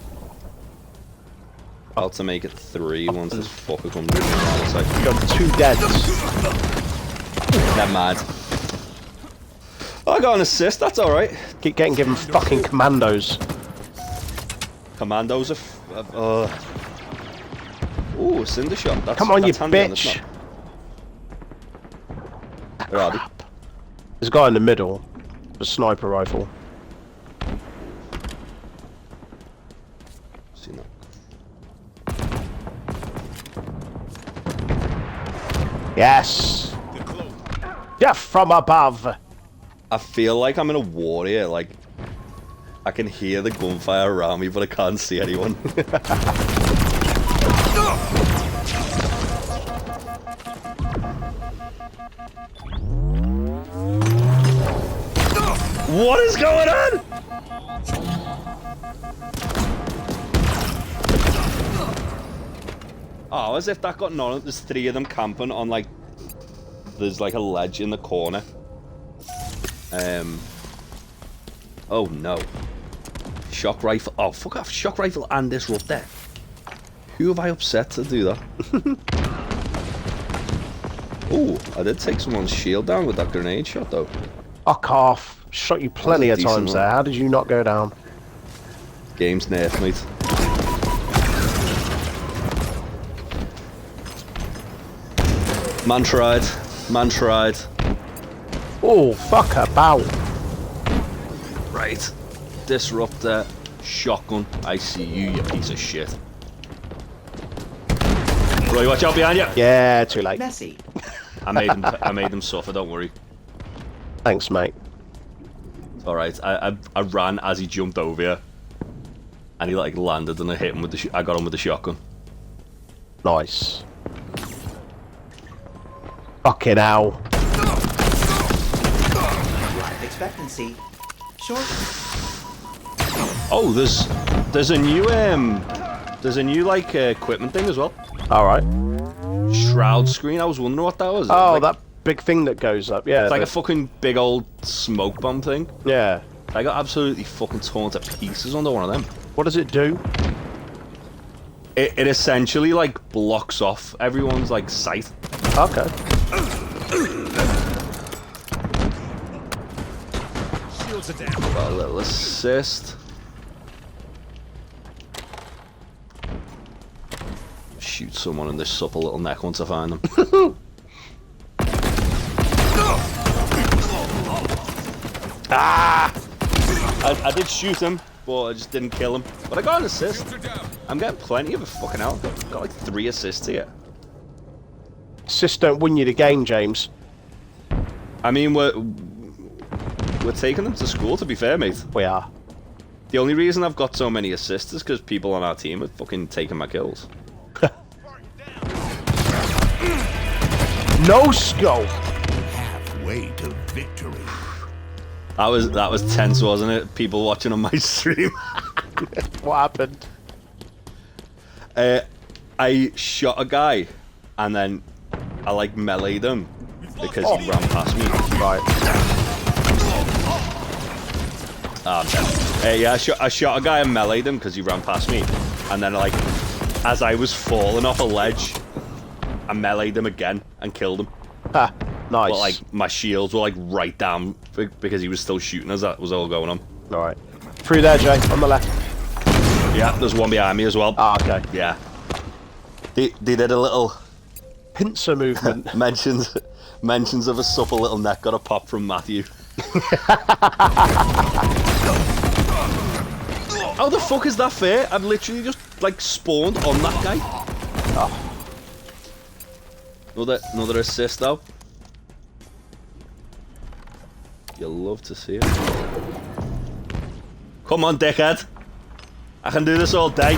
[SPEAKER 3] About to make it 3 once this fucker comes in. It's like,
[SPEAKER 1] You got 2 deads.
[SPEAKER 3] they're mad. I got an assist. That's all right.
[SPEAKER 1] Keep getting given fucking commandos.
[SPEAKER 3] Commandos are. Ooh, cinder shot. That's,
[SPEAKER 1] Come on,
[SPEAKER 3] that's
[SPEAKER 1] you
[SPEAKER 3] handy on this
[SPEAKER 1] bitch.
[SPEAKER 3] map. Where are they?
[SPEAKER 1] There's a guy in the middle. With a sniper rifle.
[SPEAKER 3] Seen that.
[SPEAKER 1] Yes. Death from above.
[SPEAKER 3] I feel like I'm in a war here. Like, I can hear the gunfire around me, but I can't see anyone. What is going on? Oh, as if that got none. There's 3 of them camping on, like, there's like a ledge in the corner. Oh no. Shock rifle. Oh, fuck off. Shock rifle and disruptor. Who have I upset to do that? Oh, I did take someone's shield down with that grenade shot, though.
[SPEAKER 1] Fuck off. Shot you plenty of times there. How did you not go down?
[SPEAKER 3] Game's nerfed, mate. Man tried. Man tried.
[SPEAKER 1] Oh, fuck about.
[SPEAKER 3] Right. Disruptor. Shotgun. I see you, you piece of shit. Roy, watch out behind you.
[SPEAKER 1] Yeah, too late.
[SPEAKER 4] Messy.
[SPEAKER 3] I made him suffer, don't worry.
[SPEAKER 1] Thanks, mate.
[SPEAKER 3] Alright, I ran as he jumped over here. And he like landed and I hit him with the I got him with the shotgun.
[SPEAKER 1] Nice. Fucking hell.
[SPEAKER 4] Life expectancy. Short.
[SPEAKER 3] Oh, there's a new like equipment thing as well.
[SPEAKER 1] Alright.
[SPEAKER 3] Shroud screen. I was wondering what that was.
[SPEAKER 1] Oh,
[SPEAKER 3] like,
[SPEAKER 1] that big thing that goes up. Yeah.
[SPEAKER 3] it's like a fucking big old smoke bomb thing.
[SPEAKER 1] Yeah.
[SPEAKER 3] I got absolutely fucking torn to pieces under one of them.
[SPEAKER 1] What does it do?
[SPEAKER 3] It essentially like blocks off everyone's like sight.
[SPEAKER 1] Okay.
[SPEAKER 5] Shields are down.
[SPEAKER 3] Got a little assist. Shoot someone in this supple little neck once I find them. Ah! I did shoot him, but I just didn't kill him. But I got an assist. I'm getting plenty of a fucking hell. Got like 3 assists here.
[SPEAKER 1] Assists don't win you the game, James.
[SPEAKER 3] I mean, we're taking them to school, to be fair, mate.
[SPEAKER 1] We are.
[SPEAKER 3] The only reason I've got so many assists is because people on our team are fucking taking my kills.
[SPEAKER 1] No scope.
[SPEAKER 5] Halfway to victory.
[SPEAKER 3] That was tense, wasn't it? People watching on my stream.
[SPEAKER 1] What happened?
[SPEAKER 3] I shot a guy, and then I like meleeed him because he ran past me.
[SPEAKER 1] Right.
[SPEAKER 3] Oh, I'm dead. Yeah, I shot a guy and meleeed him because he ran past me, and then like, as I was falling off a ledge, I meleeed him again and killed him.
[SPEAKER 1] Ha. Nice.
[SPEAKER 3] But like my shields were like right down because he was still shooting as that was all going on.
[SPEAKER 1] Alright. Through there, Jay, on the left.
[SPEAKER 3] Yeah, there's one behind me as well.
[SPEAKER 1] Ah, okay.
[SPEAKER 3] Yeah. They did a little
[SPEAKER 1] Pincer movement.
[SPEAKER 3] mentions of a supple little neck got a pop from Matthew. How the fuck is that fair? I've literally just like spawned on that guy. Another assist though. You'll love to see it. Come on, dickhead. I can do this all day.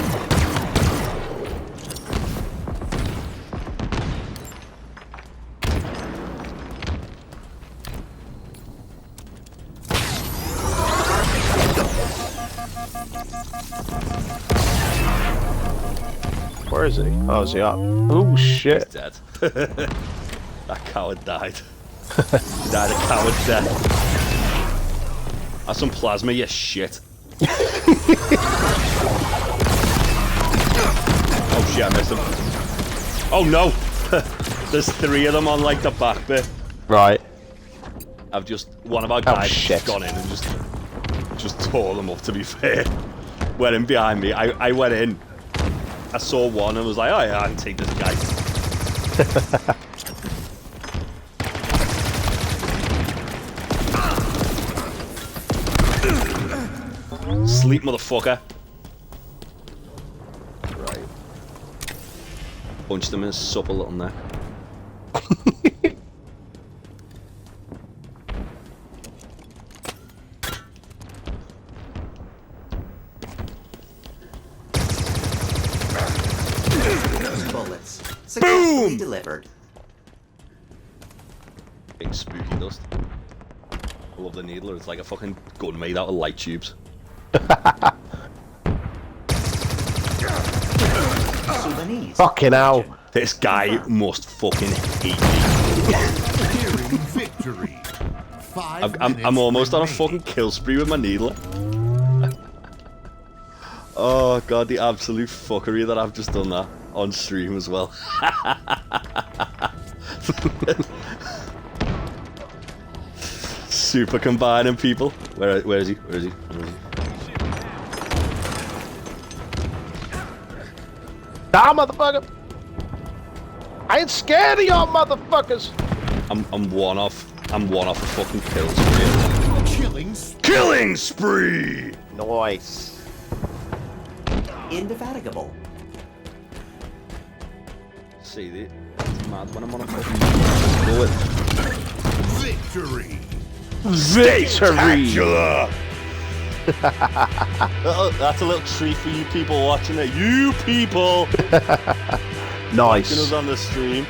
[SPEAKER 1] Where is he? Oh, is he up? Oh shit!
[SPEAKER 3] He's dead. That coward died. He died a coward's death. That's some plasma, you shit. Oh shit, I missed him. Oh no! There's 3 of them on like the back bit.
[SPEAKER 1] Right.
[SPEAKER 3] One of our guys just gone in and just tore them up, to be fair. Went in behind me. I went in. I saw one and was like, oh yeah, I can take this guy. Sleep, motherfucker. Right. Punched him in his supple little neck.
[SPEAKER 4] Bullets successfully delivered.
[SPEAKER 3] Big spooky dust. I love the needler. It's like a fucking gun made out of light tubes.
[SPEAKER 4] Sudanese.
[SPEAKER 1] Fucking hell.
[SPEAKER 3] This guy must fucking hate me.
[SPEAKER 5] Nearing victory.
[SPEAKER 3] I'm almost on a fucking kill spree with my needler. Oh god, the absolute fuckery that I've just done that on stream as well. Super combining people. Where is he? Where is he? Where is he?
[SPEAKER 1] Ah, motherfucker! I ain't scared of y'all motherfuckers!
[SPEAKER 3] I'm one off a fucking kill spree. Killing spree!
[SPEAKER 1] Nice.
[SPEAKER 4] Indefatigable.
[SPEAKER 3] See, it's mad when I'm on a fucking bullet.
[SPEAKER 5] Victory.
[SPEAKER 1] Victory!
[SPEAKER 3] That's a little treat for you people watching it. You people!
[SPEAKER 1] Nice.
[SPEAKER 3] Watching us on the stream.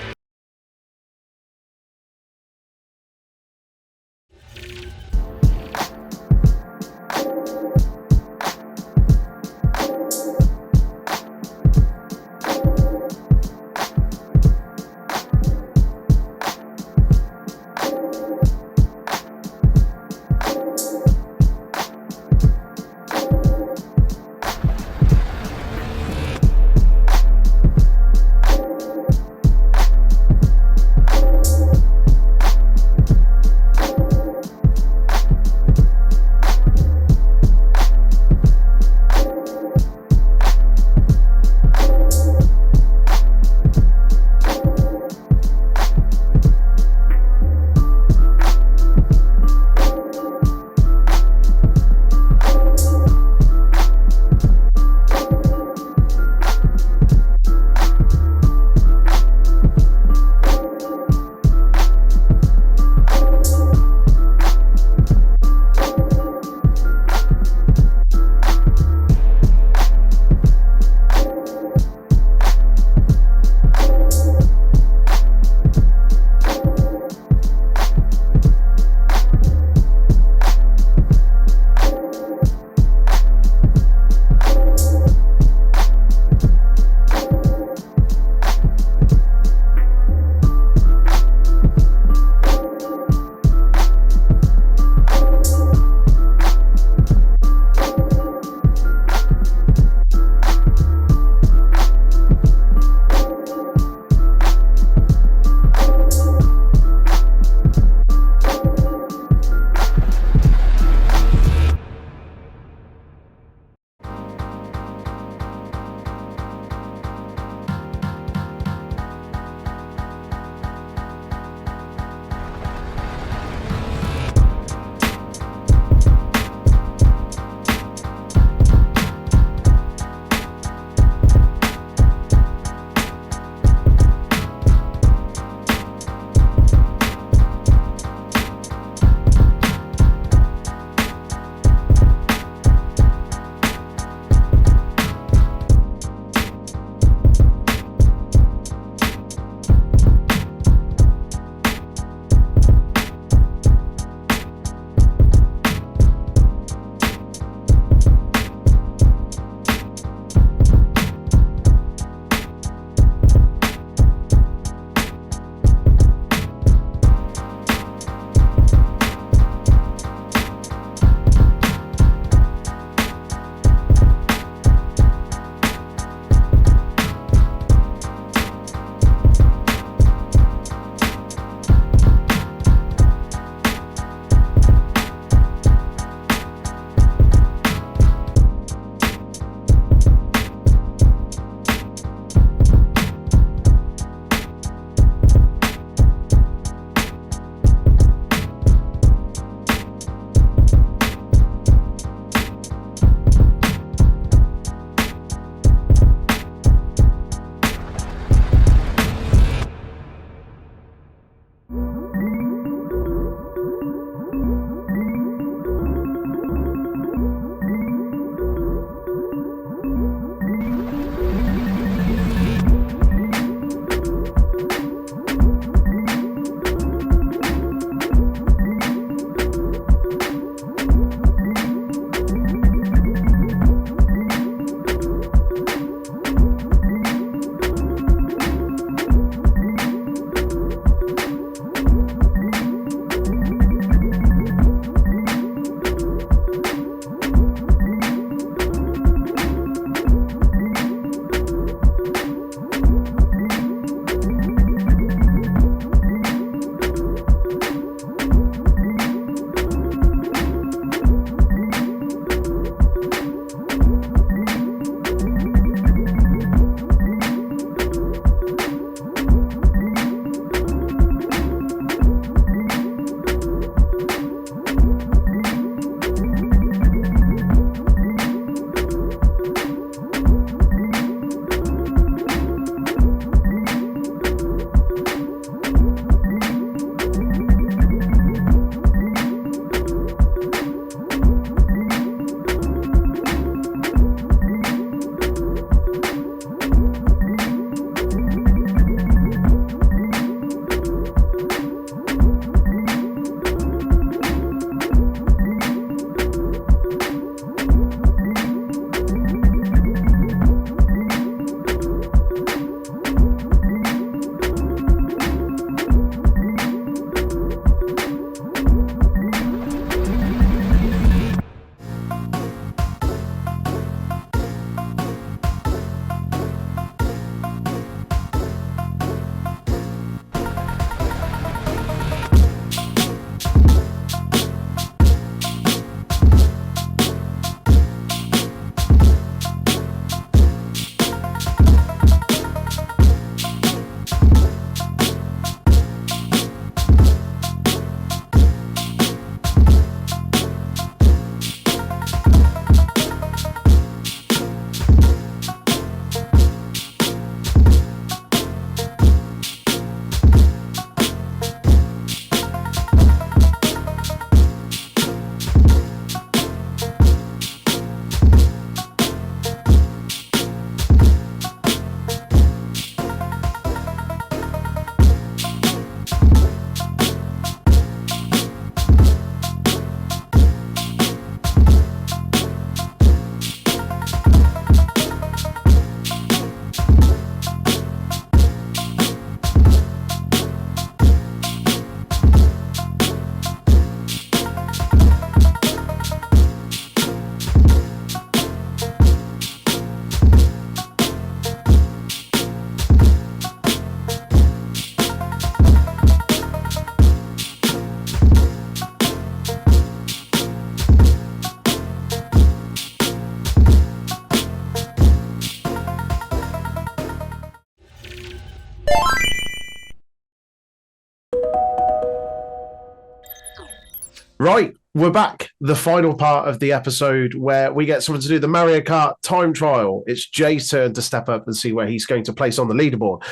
[SPEAKER 1] Right, we're back. The final part of the episode where we get someone to do the Mario Kart time trial. It's Jay's turn to step up and see where he's going to place on the leaderboard.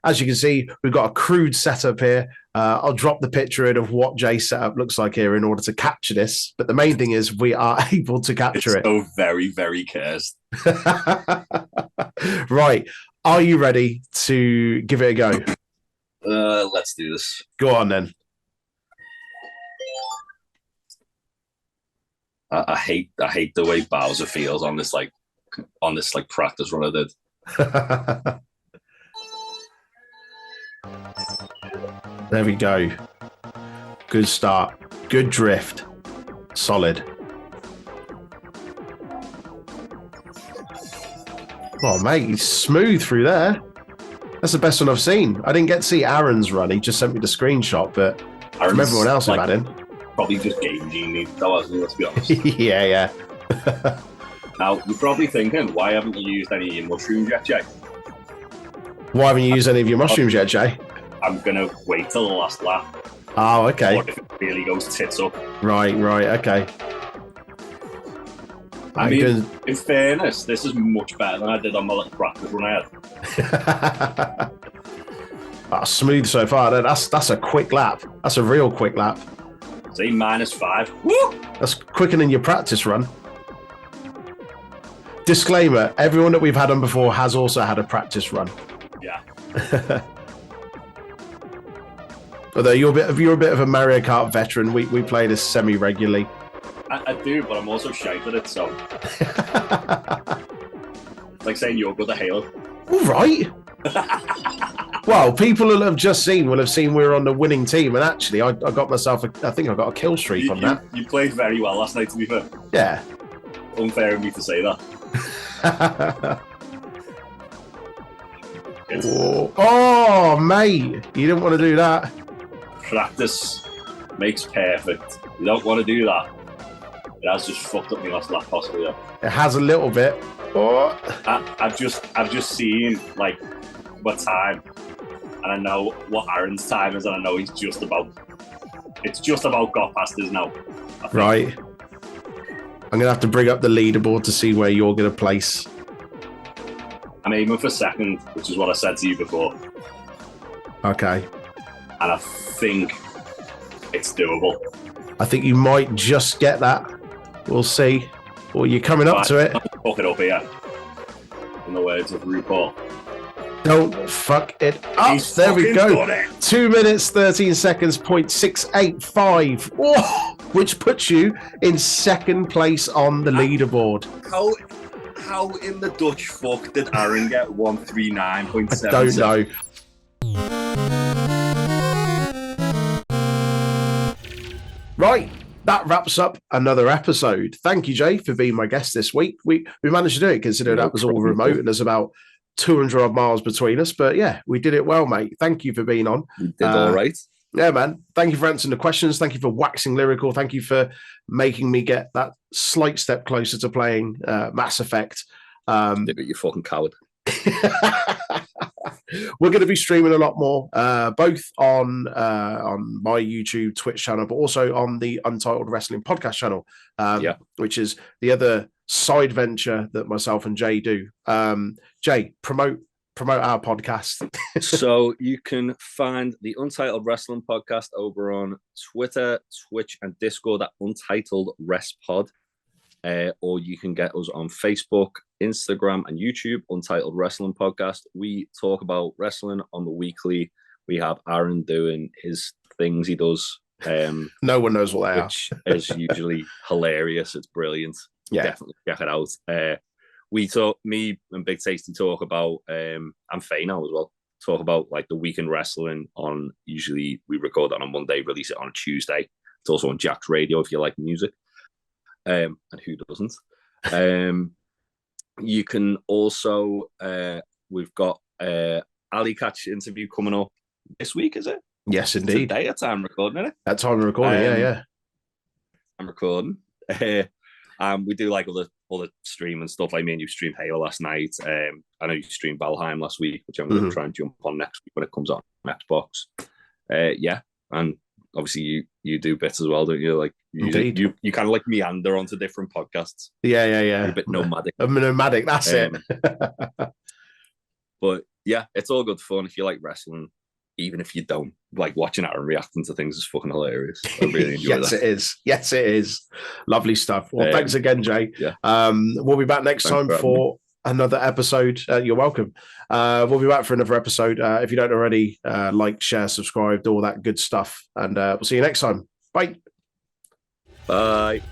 [SPEAKER 1] As you can see, we've got a crude setup here. I'll drop the picture in of what Jay's setup looks like here in order to capture this. But the main thing is we are able to capture it.
[SPEAKER 2] So very, very cursed.
[SPEAKER 1] Right. Are you ready to give it a go?
[SPEAKER 2] Let's do this.
[SPEAKER 1] Go on then.
[SPEAKER 2] I hate the way Bowser feels on this practice run I did.
[SPEAKER 1] There we go. Good start. Good drift. Solid. Oh, mate, he's smooth through there. That's the best one I've seen. I didn't get to see Aaron's run. He just sent me the screenshot, but from everyone else I've had in.
[SPEAKER 2] Probably just game genie. That wasn't, let's be honest.
[SPEAKER 1] Yeah.
[SPEAKER 2] Now, you're probably thinking, why haven't you used any of your mushrooms yet, Jay?
[SPEAKER 1] Why haven't you used any of your mushrooms yet, Jay?
[SPEAKER 2] I'm going to wait till the last lap.
[SPEAKER 1] Oh, okay.
[SPEAKER 2] Or if it really goes tits up.
[SPEAKER 1] Right, okay.
[SPEAKER 2] I mean, in fairness, this is much better than I did on my little practice run I had.
[SPEAKER 1] Smooth so far. That's a quick lap. That's a real quick lap.
[SPEAKER 2] See, -5. Woo!
[SPEAKER 1] That's quicker than your practice run. Disclaimer, everyone that we've had on before has also had a practice run.
[SPEAKER 2] Yeah.
[SPEAKER 1] Although you're a bit of a Mario Kart veteran, we play this semi-regularly.
[SPEAKER 2] I do, but I'm also shite at it, so... It's like saying you're good at Halo.
[SPEAKER 1] All right. Well, people who have just seen will have seen we were on the winning team, and actually, I got myself. I think I got a kill streak on that.
[SPEAKER 2] You played very well last night, to be fair.
[SPEAKER 1] Yeah.
[SPEAKER 2] Unfair of me to say that.
[SPEAKER 1] Oh, mate, you didn't want to do that.
[SPEAKER 2] Practice makes perfect. You don't want to do that. It has just fucked up my last lap, possibly. Yeah.
[SPEAKER 1] It has a little bit. Oh.
[SPEAKER 2] I've just seen like what time, and I know what Aaron's time is, and I know it's just about got past us now.
[SPEAKER 1] Right. I'm gonna have to bring up the leaderboard to see where you're gonna place.
[SPEAKER 2] I'm aiming for second, which is what I said to you before.
[SPEAKER 1] Okay.
[SPEAKER 2] And I think it's doable.
[SPEAKER 1] I think you might just get that. We'll see. Well, you're coming up to it.
[SPEAKER 2] Fuck it up here. In the words of RuPaul.
[SPEAKER 1] Don't fuck it up. There we go. 2 minutes, 13 seconds, 0.685. Oh, which puts you in second place on the leaderboard.
[SPEAKER 2] How in the Dutch fuck did Aaron get 139.7?
[SPEAKER 1] I don't know. Right. That wraps up another episode. Thank you, Jay, for being my guest this week. We managed to do it considering that was all remote and there's about 200 odd miles between us. But yeah, we did it well, mate. Thank you for being on.
[SPEAKER 2] You did all right.
[SPEAKER 1] Yeah, man. Thank you for answering the questions. Thank you for waxing lyrical. Thank you for making me get that slight step closer to playing Mass Effect.
[SPEAKER 2] You fucking coward.
[SPEAKER 1] We're going to be streaming a lot more, both on my YouTube, Twitch channel, but also on the Untitled Wrestling podcast channel, which is the other side venture that myself and Jay do. Jay, promote our podcast.
[SPEAKER 2] So you can find the Untitled Wrestling podcast over on Twitter, Twitch, and Discord at Untitled Rest Pod. Or you can get us on Facebook, Instagram, and YouTube, Untitled Wrestling Podcast. We talk about wrestling on the weekly. We have Aaron doing his things he does.
[SPEAKER 1] No one knows what they are.
[SPEAKER 2] Which is usually hilarious. It's brilliant.
[SPEAKER 1] Yeah.
[SPEAKER 2] Definitely check it out. Me and Big Tasty talk about, and Faye now as well, talk about like the weekend wrestling on, usually we record that on a Monday, release it on a Tuesday. It's also on Jack's Radio if you like music. And who doesn't? You can also, we've got Ali Catch interview coming up this week, is it?
[SPEAKER 1] Yes, indeed.
[SPEAKER 2] Today at time recording, isn't it?
[SPEAKER 1] At time of recording, yeah.
[SPEAKER 2] I'm recording. We do like other stream and stuff. Like me and you streamed Halo last night. I know you streamed Valheim last week, which I'm going to try and jump on next week when it comes out on Xbox. And obviously you do bits as well, don't you? Like you kind of like meander onto different podcasts.
[SPEAKER 1] Yeah.
[SPEAKER 2] You're a bit nomadic.
[SPEAKER 1] I'm nomadic. That's it.
[SPEAKER 2] But yeah, it's all good fun if you like wrestling. Even if you don't, like watching Aaron reacting to things is fucking hilarious. I really enjoy
[SPEAKER 1] Yes,
[SPEAKER 2] that.
[SPEAKER 1] it is. Yes, it is. Lovely stuff. Well, thanks again, Jay.
[SPEAKER 2] Yeah.
[SPEAKER 1] We'll be back next time for another episode. You're welcome. We'll be back for another episode. If you don't already, like, share, subscribe, all that good stuff. And we'll see you next time. Bye.
[SPEAKER 2] Bye.